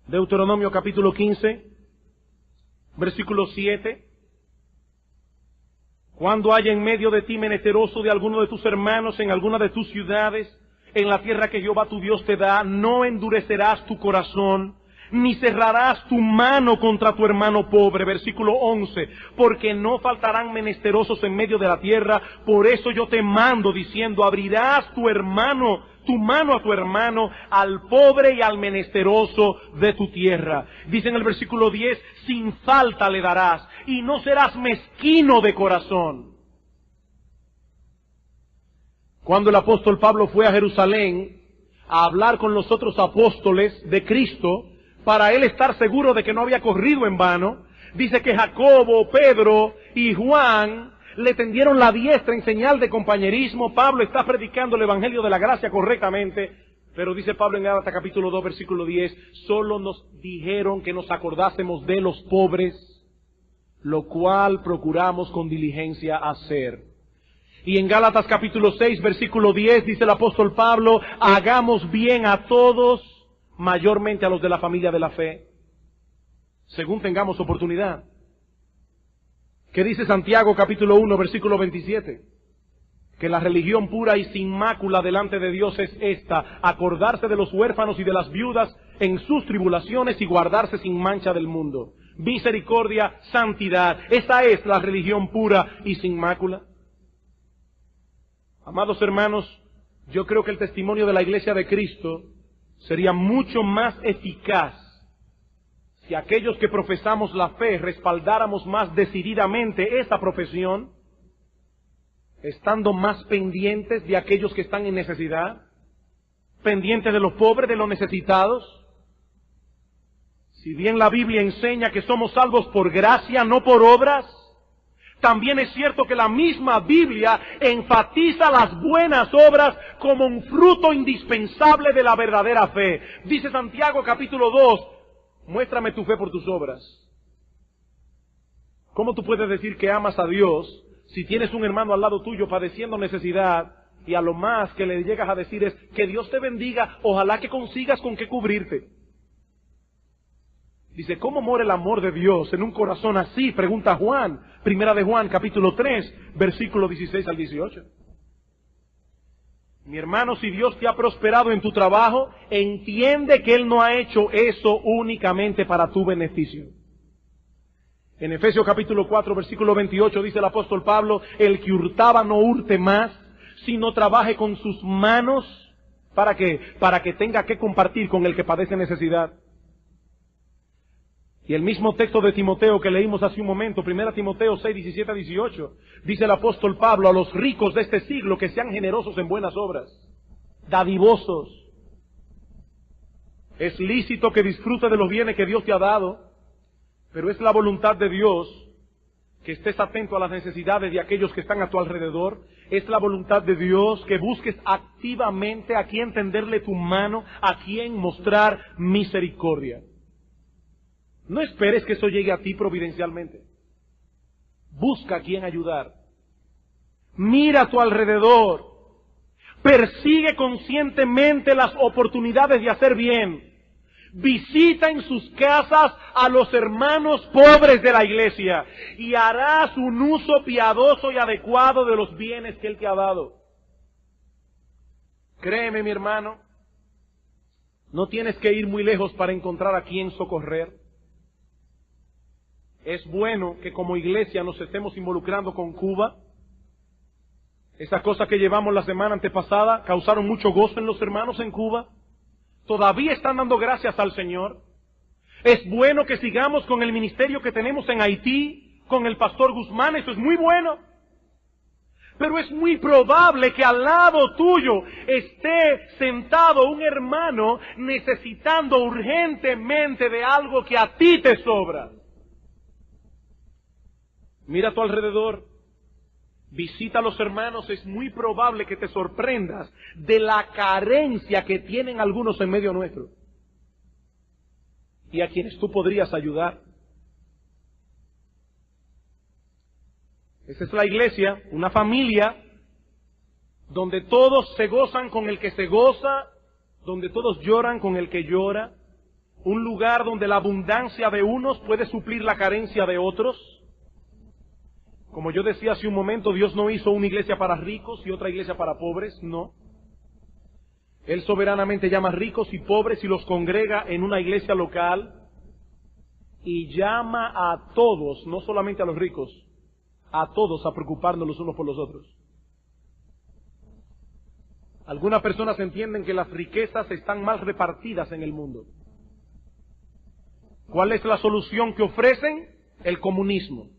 Deuteronomio capítulo 15, versículo 7. Cuando haya en medio de ti menesteroso de alguno de tus hermanos en alguna de tus ciudades, en la tierra que Jehová tu Dios te da, no endurecerás tu corazón, ni cerrarás tu mano contra tu hermano pobre. Versículo 11. Porque no faltarán menesterosos en medio de la tierra, por eso yo te mando diciendo, abrirás tu mano a tu hermano, al pobre y al menesteroso de tu tierra. Dice en el versículo 10, sin falta le darás, y no serás mezquino de corazón. Cuando el apóstol Pablo fue a Jerusalén a hablar con los otros apóstoles de Cristo, para él estar seguro de que no había corrido en vano, dice que Jacobo, Pedro y Juan le tendieron la diestra en señal de compañerismo. Pablo está predicando el evangelio de la gracia correctamente, pero dice Pablo en Gálatas capítulo 2 versículo 10, solo nos dijeron que nos acordásemos de los pobres, lo cual procuramos con diligencia hacer. Y en Gálatas capítulo 6 versículo 10 dice el apóstol Pablo, hagamos bien a todos, mayormente a los de la familia de la fe, según tengamos oportunidad. ¿Qué dice Santiago capítulo 1 versículo 27? Que la religión pura y sin mácula delante de Dios es esta, acordarse de los huérfanos y de las viudas en sus tribulaciones y guardarse sin mancha del mundo. Misericordia, santidad, esa es la religión pura y sin mácula. Amados hermanos, yo creo que el testimonio de la Iglesia de Cristo sería mucho más eficaz si aquellos que profesamos la fe respaldáramos más decididamente esa profesión, estando más pendientes de aquellos que están en necesidad, pendientes de los pobres, de los necesitados. Si bien la Biblia enseña que somos salvos por gracia, no por obras, también es cierto que la misma Biblia enfatiza las buenas obras como un fruto indispensable de la verdadera fe. Dice Santiago capítulo 2, muéstrame tu fe por tus obras. ¿Cómo tú puedes decir que amas a Dios si tienes un hermano al lado tuyo padeciendo necesidad y a lo más que le llegas a decir es que Dios te bendiga, ojalá que consigas con qué cubrirte? Dice, ¿cómo mora el amor de Dios en un corazón así? Pregunta Juan, primera de Juan capítulo 3, versículo 16 al 18. Mi hermano, si Dios te ha prosperado en tu trabajo, entiende que Él no ha hecho eso únicamente para tu beneficio. En Efesios capítulo 4, versículo 28 dice el apóstol Pablo, el que hurtaba no hurte más, sino trabaje con sus manos. ¿Para qué? Para que tenga que compartir con el que padece necesidad. Y el mismo texto de Timoteo que leímos hace un momento, 1 Timoteo 6, 17 a 18, dice el apóstol Pablo a los ricos de este siglo que sean generosos en buenas obras, dadivosos. Es lícito que disfrutes de los bienes que Dios te ha dado, pero es la voluntad de Dios que estés atento a las necesidades de aquellos que están a tu alrededor. Es la voluntad de Dios que busques activamente a quien tenderle tu mano, a quien mostrar misericordia. No esperes que eso llegue a ti providencialmente. Busca a quien ayudar. Mira a tu alrededor. Persigue conscientemente las oportunidades de hacer bien. Visita en sus casas a los hermanos pobres de la iglesia y harás un uso piadoso y adecuado de los bienes que Él te ha dado. Créeme, mi hermano, no tienes que ir muy lejos para encontrar a quien socorrer. Es bueno que como iglesia nos estemos involucrando con Cuba. Esas cosas que llevamos la semana antepasada causaron mucho gozo en los hermanos en Cuba. Todavía están dando gracias al Señor. Es bueno que sigamos con el ministerio que tenemos en Haití, con el pastor Guzmán, eso es muy bueno. Pero es muy probable que al lado tuyo esté sentado un hermano necesitando urgentemente de algo que a ti te sobra. Mira a tu alrededor, visita a los hermanos, es muy probable que te sorprendas de la carencia que tienen algunos en medio nuestro y a quienes tú podrías ayudar. Esa es la iglesia, una familia donde todos se gozan con el que se goza, donde todos lloran con el que llora, un lugar donde la abundancia de unos puede suplir la carencia de otros. Como yo decía hace un momento, Dios no hizo una iglesia para ricos y otra iglesia para pobres, no. Él soberanamente llama ricos y pobres y los congrega en una iglesia local y llama a todos, no solamente a los ricos, a todos a preocuparnos los unos por los otros. Algunas personas entienden que las riquezas están mal repartidas en el mundo. ¿Cuál es la solución que ofrecen? El comunismo.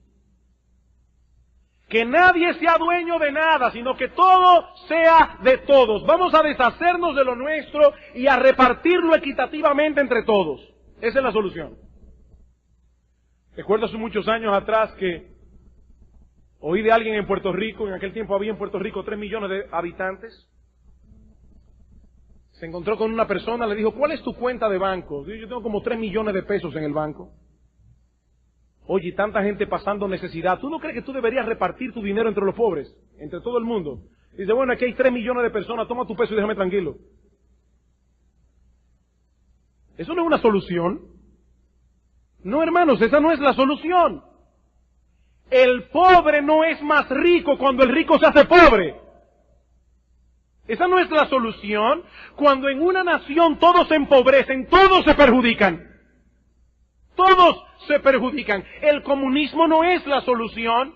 Que nadie sea dueño de nada, sino que todo sea de todos. Vamos a deshacernos de lo nuestro y a repartirlo equitativamente entre todos. Esa es la solución. Recuerdo hace muchos años atrás que oí de alguien en Puerto Rico, en aquel tiempo había en Puerto Rico 3 millones de habitantes. Se encontró con una persona, le dijo, ¿cuál es tu cuenta de banco? Dijo, yo tengo como 3 millones de pesos en el banco. Oye, tanta gente pasando necesidad. ¿Tú no crees que tú deberías repartir tu dinero entre los pobres? Entre todo el mundo. Dice, bueno, aquí hay 3 millones de personas, toma tu peso y déjame tranquilo. ¿Eso no es una solución? No, hermanos, esa no es la solución. El pobre no es más rico cuando el rico se hace pobre. Esa no es la solución. Cuando en una nación todos se empobrecen, todos se perjudican. Todos se perjudican. El comunismo no es la solución.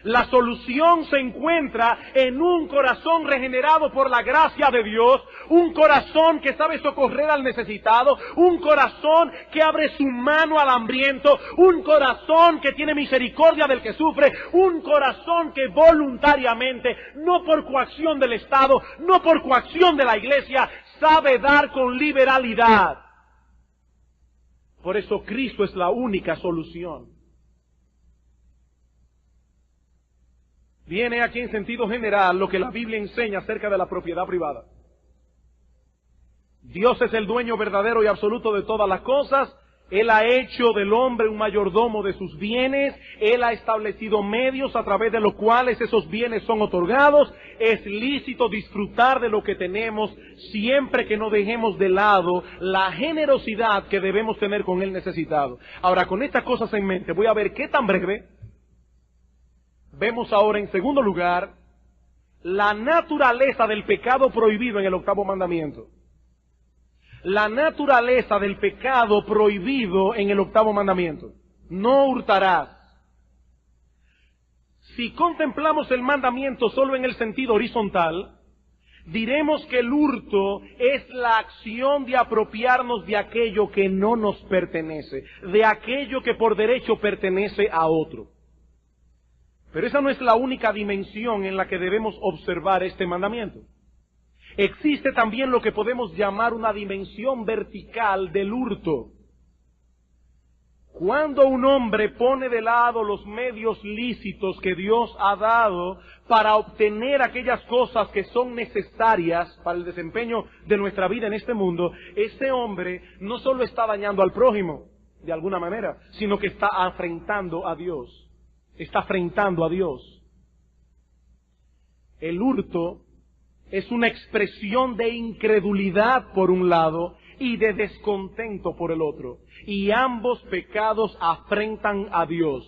La solución se encuentra en un corazón regenerado por la gracia de Dios, un corazón que sabe socorrer al necesitado, un corazón que abre su mano al hambriento, un corazón que tiene misericordia del que sufre, un corazón que voluntariamente, no por coacción del Estado, no por coacción de la iglesia, sabe dar con liberalidad. Por eso Cristo es la única solución. Viene aquí en sentido general lo que la Biblia enseña acerca de la propiedad privada. Dios es el dueño verdadero y absoluto de todas las cosas. Él ha hecho del hombre un mayordomo de sus bienes. Él ha establecido medios a través de los cuales esos bienes son otorgados. Es lícito disfrutar de lo que tenemos siempre que no dejemos de lado la generosidad que debemos tener con el necesitado. Ahora, con estas cosas en mente, voy a ver qué tan breve. Vemos ahora en segundo lugar la naturaleza del pecado prohibido en el 8º mandamiento. La naturaleza del pecado prohibido en el 8º mandamiento. No hurtarás. Si contemplamos el mandamiento solo en el sentido horizontal, diremos que el hurto es la acción de apropiarnos de aquello que no nos pertenece, de aquello que por derecho pertenece a otro. Pero esa no es la única dimensión en la que debemos observar este mandamiento. Existe también lo que podemos llamar una dimensión vertical del hurto. Cuando un hombre pone de lado los medios lícitos que Dios ha dado para obtener aquellas cosas que son necesarias para el desempeño de nuestra vida en este mundo, ese hombre no solo está dañando al prójimo, de alguna manera, sino que está afrentando a Dios. Está afrentando a Dios. El hurto es una expresión de incredulidad por un lado y de descontento por el otro. Y ambos pecados afrentan a Dios.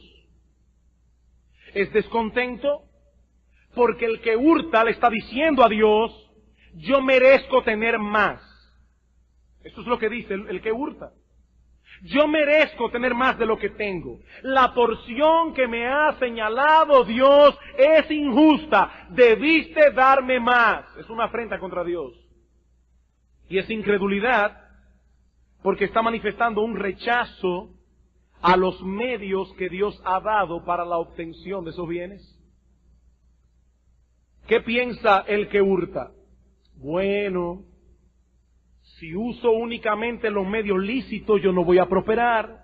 Es descontento porque el que hurta le está diciendo a Dios, yo merezco tener más. Eso es lo que dice el que hurta. Yo merezco tener más de lo que tengo. La porción que me ha señalado Dios es injusta. Debiste darme más. Es una afrenta contra Dios. Y es incredulidad porque está manifestando un rechazo a los medios que Dios ha dado para la obtención de esos bienes. ¿Qué piensa el que hurta? Bueno, si uso únicamente los medios lícitos, yo no voy a prosperar.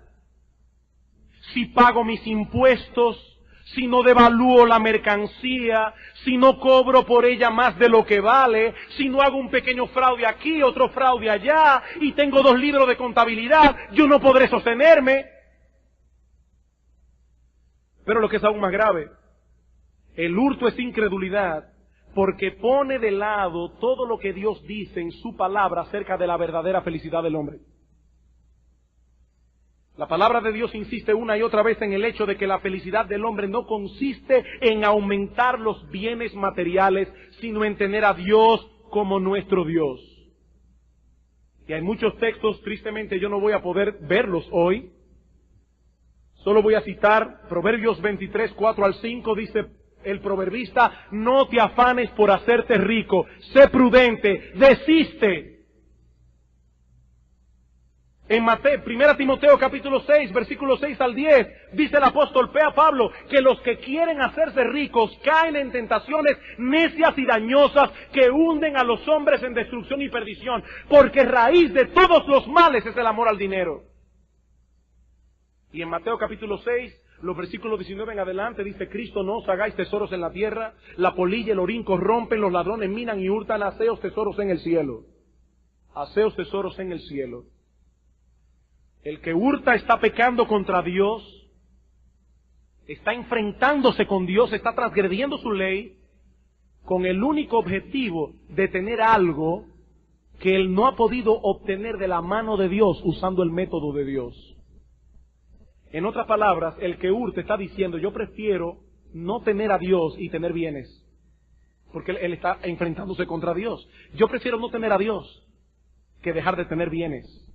Si pago mis impuestos, si no devalúo la mercancía, si no cobro por ella más de lo que vale, si no hago un pequeño fraude aquí, otro fraude allá, y tengo 2 libros de contabilidad, yo no podré sostenerme. Pero lo que es aún más grave, el hurto es incredulidad, porque pone de lado todo lo que Dios dice en su palabra acerca de la verdadera felicidad del hombre. La palabra de Dios insiste una y otra vez en el hecho de que la felicidad del hombre no consiste en aumentar los bienes materiales, sino en tener a Dios como nuestro Dios. Y hay muchos textos, tristemente yo no voy a poder verlos hoy. Solo voy a citar Proverbios 23, 4 al 5, dice el proverbista, no te afanes por hacerte rico, sé prudente, desiste. En 1 Timoteo capítulo 6, versículos 6 al 10, dice el apóstol Pablo que los que quieren hacerse ricos caen en tentaciones necias y dañosas que hunden a los hombres en destrucción y perdición, porque raíz de todos los males es el amor al dinero. Y en Mateo capítulo 6, los versículos 19 en adelante, dice, Cristo, no os hagáis tesoros en la tierra, la polilla y el orín corrompen, los ladrones minan y hurtan, haceos tesoros en el cielo. Haceos tesoros en el cielo. El que hurta está pecando contra Dios, está enfrentándose con Dios, está transgrediendo su ley, con el único objetivo de tener algo que él no ha podido obtener de la mano de Dios usando el método de Dios. En otras palabras, el que hurta está diciendo, yo prefiero no tener a Dios y tener bienes. Porque él está enfrentándose contra Dios. Yo prefiero no tener a Dios que dejar de tener bienes.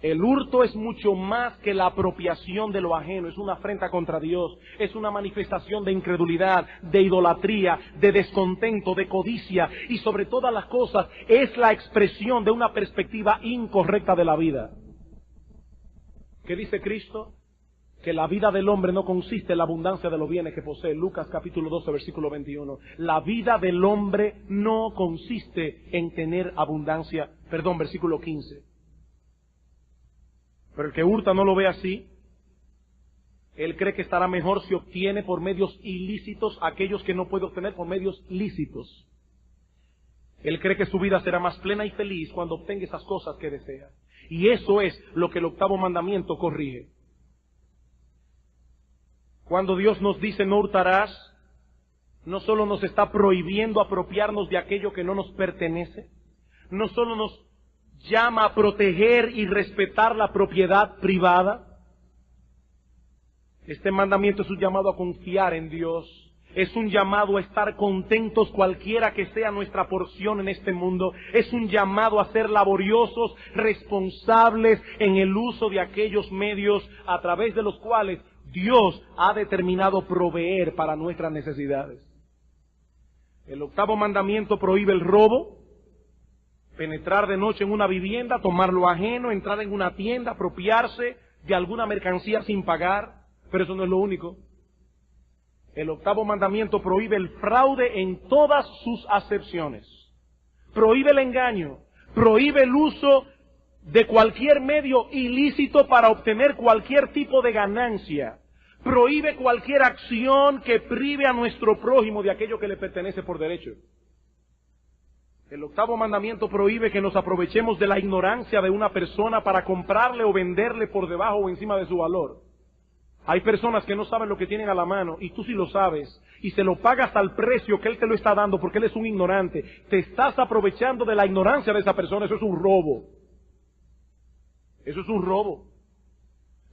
El hurto es mucho más que la apropiación de lo ajeno, es una afrenta contra Dios, es una manifestación de incredulidad, de idolatría, de descontento, de codicia y sobre todas las cosas es la expresión de una perspectiva incorrecta de la vida. ¿Qué dice Cristo? Que la vida del hombre no consiste en la abundancia de los bienes que posee. Lucas capítulo 12, versículo 21. La vida del hombre no consiste en tener abundancia. Versículo 15. Pero el que hurta no lo ve así. Él cree que estará mejor si obtiene por medios ilícitos aquellos que no puede obtener por medios lícitos. Él cree que su vida será más plena y feliz cuando obtenga esas cosas que desea. Y eso es lo que el 8º mandamiento corrige. Cuando Dios nos dice no hurtarás, no solo nos está prohibiendo apropiarnos de aquello que no nos pertenece, no solo nos llama a proteger y respetar la propiedad privada. Este mandamiento es un llamado a confiar en Dios. Es un llamado a estar contentos cualquiera que sea nuestra porción en este mundo. Es un llamado a ser laboriosos, responsables en el uso de aquellos medios a través de los cuales Dios ha determinado proveer para nuestras necesidades. El 8º mandamiento prohíbe el robo, penetrar de noche en una vivienda, tomar lo ajeno, entrar en una tienda, apropiarse de alguna mercancía sin pagar, pero eso no es lo único. El 8º mandamiento prohíbe el fraude en todas sus acepciones. Prohíbe el engaño, prohíbe el uso de cualquier medio ilícito para obtener cualquier tipo de ganancia. Prohíbe cualquier acción que prive a nuestro prójimo de aquello que le pertenece por derecho. El 8º mandamiento prohíbe que nos aprovechemos de la ignorancia de una persona para comprarle o venderle por debajo o encima de su valor. Hay personas que no saben lo que tienen a la mano y tú sí lo sabes y se lo pagas al precio que él te lo está dando porque él es un ignorante. Te estás aprovechando de la ignorancia de esa persona, eso es un robo. Eso es un robo.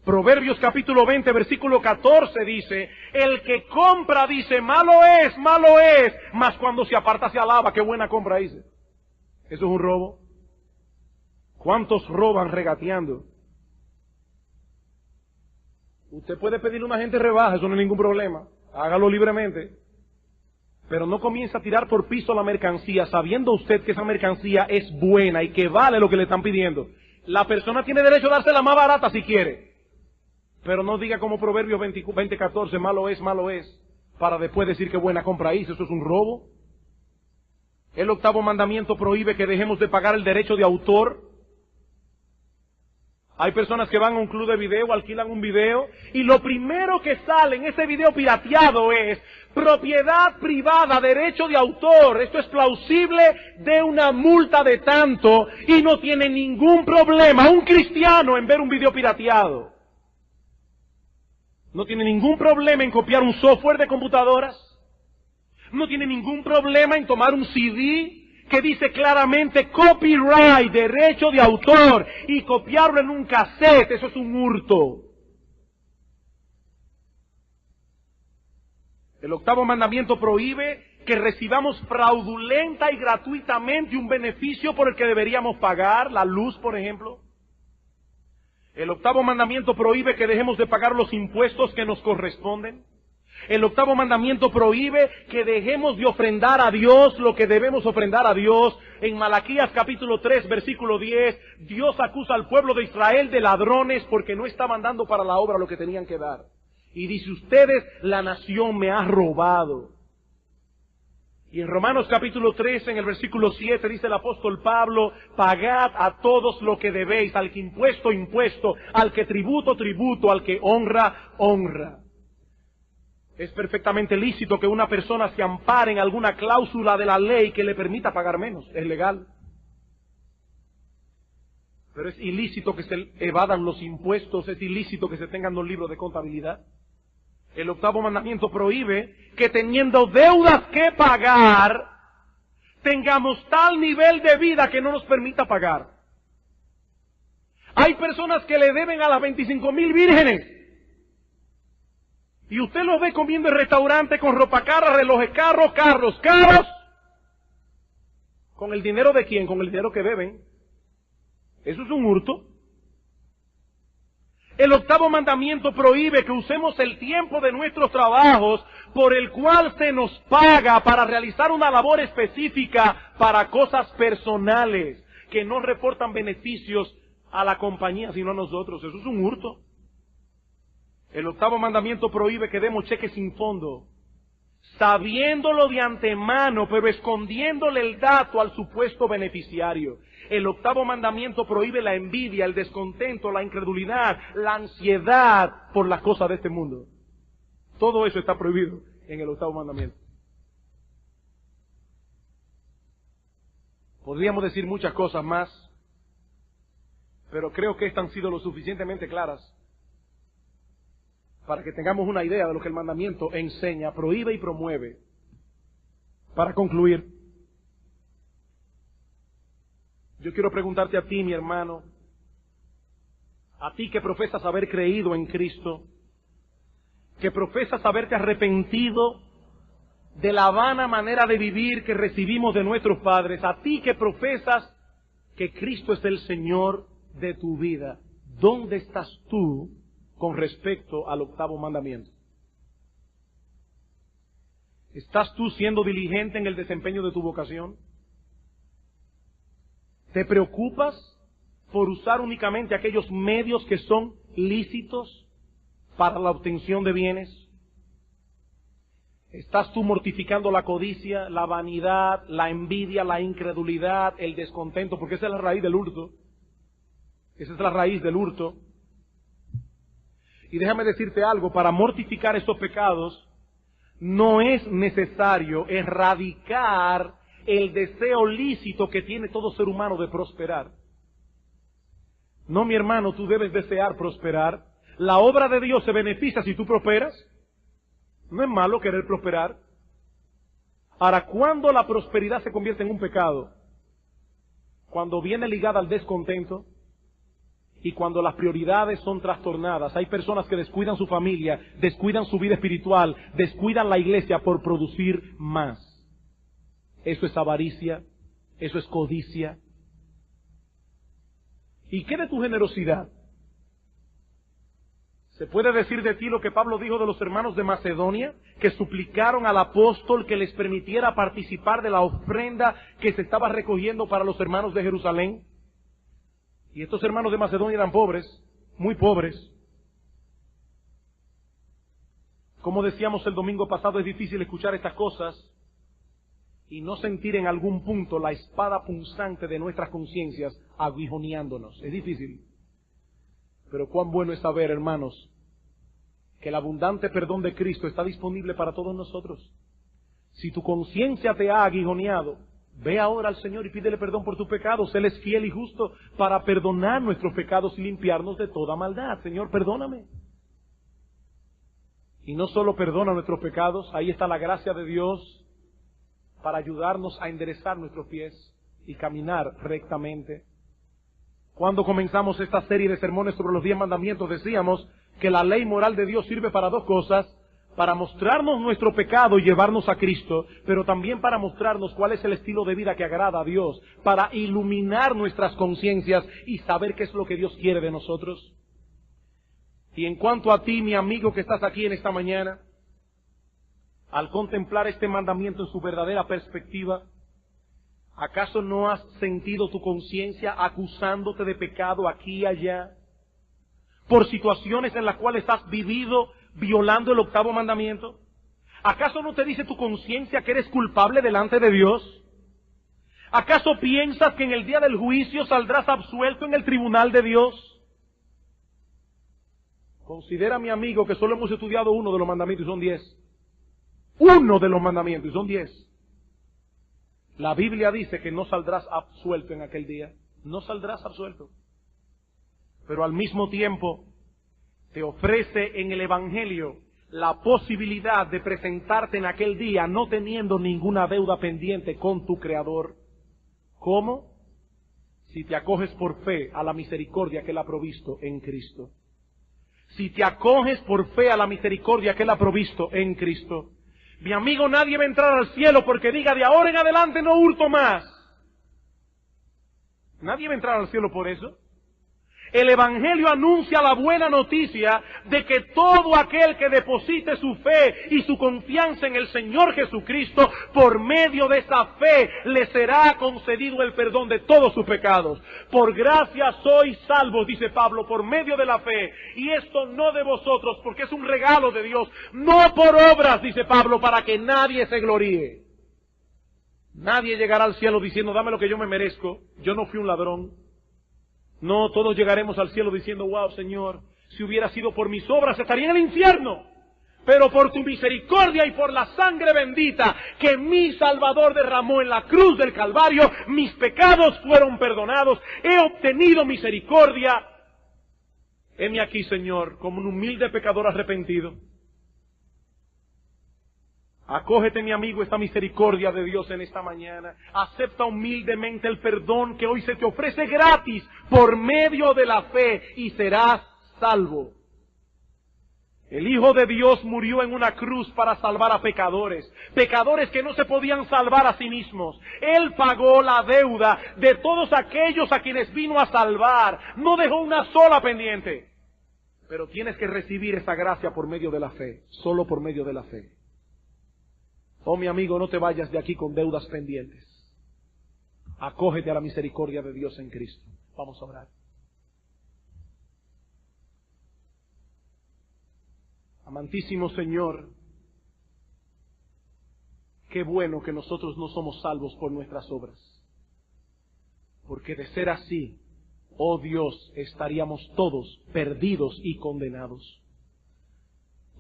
Proverbios capítulo 20, versículo 14 dice, el que compra dice, malo es, mas cuando se aparta se alaba, qué buena compra hice. Eso es un robo. ¿Cuántos roban regateando? Usted puede pedirle a una gente rebaja, eso no es ningún problema. Hágalo libremente. Pero no comience a tirar por piso la mercancía, sabiendo usted que esa mercancía es buena y que vale lo que le están pidiendo. La persona tiene derecho a darse la más barata si quiere. Pero no diga como Proverbios 20:14, malo es, para después decir que buena compra hice, eso es un robo. El 8º mandamiento prohíbe que dejemos de pagar el derecho de autor. Hay personas que van a un club de video, alquilan un video, y lo primero que sale en ese video pirateado es propiedad privada, derecho de autor. Esto es plausible de una multa de tanto, y no tiene ningún problema un cristiano en ver un video pirateado. No tiene ningún problema en copiar un software de computadoras. No tiene ningún problema en tomar un CD que dice claramente copyright, derecho de autor, y copiarlo en un cassette. Eso es un hurto. El 8º mandamiento prohíbe que recibamos fraudulenta y gratuitamente un beneficio por el que deberíamos pagar, la luz, por ejemplo. El 8º mandamiento prohíbe que dejemos de pagar los impuestos que nos corresponden. El 8º mandamiento prohíbe que dejemos de ofrendar a Dios lo que debemos ofrendar a Dios. En Malaquías capítulo 3, versículo 10, Dios acusa al pueblo de Israel de ladrones porque no estaban dando para la obra lo que tenían que dar. Y dice, ustedes, la nación me ha robado. Y en Romanos capítulo 13, en el versículo 7, dice el apóstol Pablo, pagad a todos lo que debéis, al que impuesto, impuesto, al que tributo, tributo, al que honra, honra. Es perfectamente lícito que una persona se ampare en alguna cláusula de la ley que le permita pagar menos, es legal. Pero es ilícito que se evadan los impuestos, es ilícito que se tengan los libros de contabilidad. El 8º mandamiento prohíbe que teniendo deudas que pagar, tengamos tal nivel de vida que no nos permita pagar. Hay personas que le deben a las 25,000 vírgenes. Y usted los ve comiendo en restaurantes con ropa cara, relojes caros, carros caros. ¿Con el dinero de quién? Con el dinero que beben. Eso es un hurto. El 8º mandamiento prohíbe que usemos el tiempo de nuestros trabajos por el cual se nos paga para realizar una labor específica para cosas personales que no reportan beneficios a la compañía sino a nosotros. Eso es un hurto. El 8º mandamiento prohíbe que demos cheques sin fondo, sabiéndolo de antemano, pero escondiéndole el dato al supuesto beneficiario. El 8º mandamiento prohíbe la envidia, el descontento, la incredulidad, la ansiedad por las cosas de este mundo. Todo eso está prohibido en el 8º mandamiento. Podríamos decir muchas cosas más, pero creo que estas han sido lo suficientemente claras para que tengamos una idea de lo que el mandamiento enseña, prohíbe y promueve. Para concluir, yo quiero preguntarte a ti, mi hermano, a ti que profesas haber creído en Cristo, que profesas haberte arrepentido de la vana manera de vivir que recibimos de nuestros padres, a ti que profesas que Cristo es el Señor de tu vida, ¿dónde estás tú con respecto al octavo mandamiento? ¿Estás tú siendo diligente en el desempeño de tu vocación? ¿Te preocupas por usar únicamente aquellos medios que son lícitos para la obtención de bienes? ¿Estás tú mortificando la codicia, la vanidad, la envidia, la incredulidad, el descontento? Porque esa es la raíz del hurto. Esa es la raíz del hurto. Y déjame decirte algo, para mortificar estos pecados, no es necesario erradicar el deseo lícito que tiene todo ser humano de prosperar. No, mi hermano, tú debes desear prosperar. La obra de Dios se beneficia si tú prosperas. No es malo querer prosperar. Ahora, ¿cuándo la prosperidad se convierte en un pecado? Cuando viene ligada al descontento y cuando las prioridades son trastornadas. Hay personas que descuidan su familia, descuidan su vida espiritual, descuidan la iglesia por producir más. Eso es avaricia, eso es codicia. ¿Y qué de tu generosidad? ¿Se puede decir de ti lo que Pablo dijo de los hermanos de Macedonia, que suplicaron al apóstol que les permitiera participar de la ofrenda que se estaba recogiendo para los hermanos de Jerusalén? Y estos hermanos de Macedonia eran pobres, muy pobres. Como decíamos el domingo pasado, es difícil escuchar estas cosas y no sentir en algún punto la espada punzante de nuestras conciencias aguijoneándonos. Es difícil. Pero cuán bueno es saber, hermanos, que el abundante perdón de Cristo está disponible para todos nosotros. Si tu conciencia te ha aguijoneado, ve ahora al Señor y pídele perdón por tus pecados. Él es fiel y justo para perdonar nuestros pecados y limpiarnos de toda maldad. Señor, perdóname. Y no solo perdona nuestros pecados, ahí está la gracia de Dios para ayudarnos a enderezar nuestros pies y caminar rectamente. Cuando comenzamos esta serie de sermones sobre los 10 mandamientos, decíamos que la ley moral de Dios sirve para dos cosas: para mostrarnos nuestro pecado y llevarnos a Cristo, pero también para mostrarnos cuál es el estilo de vida que agrada a Dios, para iluminar nuestras conciencias y saber qué es lo que Dios quiere de nosotros. Y en cuanto a ti, mi amigo que estás aquí en esta mañana, al contemplar este mandamiento en su verdadera perspectiva, ¿acaso no has sentido tu conciencia acusándote de pecado aquí y allá? Por situaciones en las cuales has vivido violando el octavo mandamiento. ¿Acaso no te dice tu conciencia que eres culpable delante de Dios? ¿Acaso piensas que en el día del juicio saldrás absuelto en el tribunal de Dios? Considera, mi amigo, que solo hemos estudiado uno de los mandamientos y son 10. Uno de los mandamientos y son 10. La Biblia dice que no saldrás absuelto en aquel día. No saldrás absuelto. Pero al mismo tiempo te ofrece en el Evangelio la posibilidad de presentarte en aquel día no teniendo ninguna deuda pendiente con tu Creador. ¿Cómo? Si te acoges por fe a la misericordia que Él ha provisto en Cristo. Si te acoges por fe a la misericordia que Él ha provisto en Cristo. Mi amigo, nadie va a entrar al cielo porque diga de ahora en adelante no hurto más. Nadie va a entrar al cielo por eso. El Evangelio anuncia la buena noticia de que todo aquel que deposite su fe y su confianza en el Señor Jesucristo, por medio de esa fe le será concedido el perdón de todos sus pecados. Por gracia sois salvos, dice Pablo, por medio de la fe. Y esto no de vosotros, porque es un regalo de Dios. No por obras, dice Pablo, para que nadie se gloríe. Nadie llegará al cielo diciendo, dame lo que yo me merezco. Yo no fui un ladrón. No, todos llegaremos al cielo diciendo, wow, Señor, si hubiera sido por mis obras estaría en el infierno. Pero por tu misericordia y por la sangre bendita que mi Salvador derramó en la cruz del Calvario, mis pecados fueron perdonados, he obtenido misericordia. Heme aquí, Señor, como un humilde pecador arrepentido. Acógete, mi amigo, esta misericordia de Dios en esta mañana. Acepta humildemente el perdón que hoy se te ofrece gratis por medio de la fe y serás salvo. El Hijo de Dios murió en una cruz para salvar a pecadores, pecadores que no se podían salvar a sí mismos. Él pagó la deuda de todos aquellos a quienes vino a salvar. No dejó una sola pendiente. Pero tienes que recibir esa gracia por medio de la fe, solo por medio de la fe. Oh, mi amigo, no te vayas de aquí con deudas pendientes. Acógete a la misericordia de Dios en Cristo. Vamos a orar. Amantísimo Señor, qué bueno que nosotros no somos salvos por nuestras obras. Porque de ser así, oh Dios, estaríamos todos perdidos y condenados.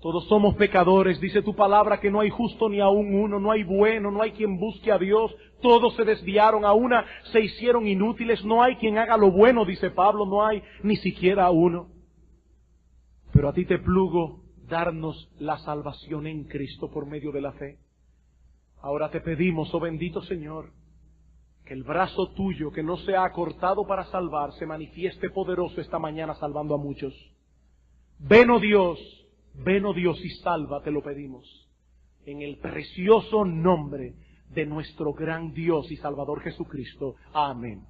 Todos somos pecadores, dice tu palabra que no hay justo ni aun uno, no hay bueno, no hay quien busque a Dios. Todos se desviaron, a una se hicieron inútiles, no hay quien haga lo bueno, dice Pablo, no hay ni siquiera uno. Pero a ti te plugo darnos la salvación en Cristo por medio de la fe. Ahora te pedimos, oh bendito Señor, que el brazo tuyo que no se ha acortado para salvar se manifieste poderoso esta mañana salvando a muchos. Ven, oh Dios, y salva, te lo pedimos, en el precioso nombre de nuestro gran Dios y Salvador Jesucristo. Amén.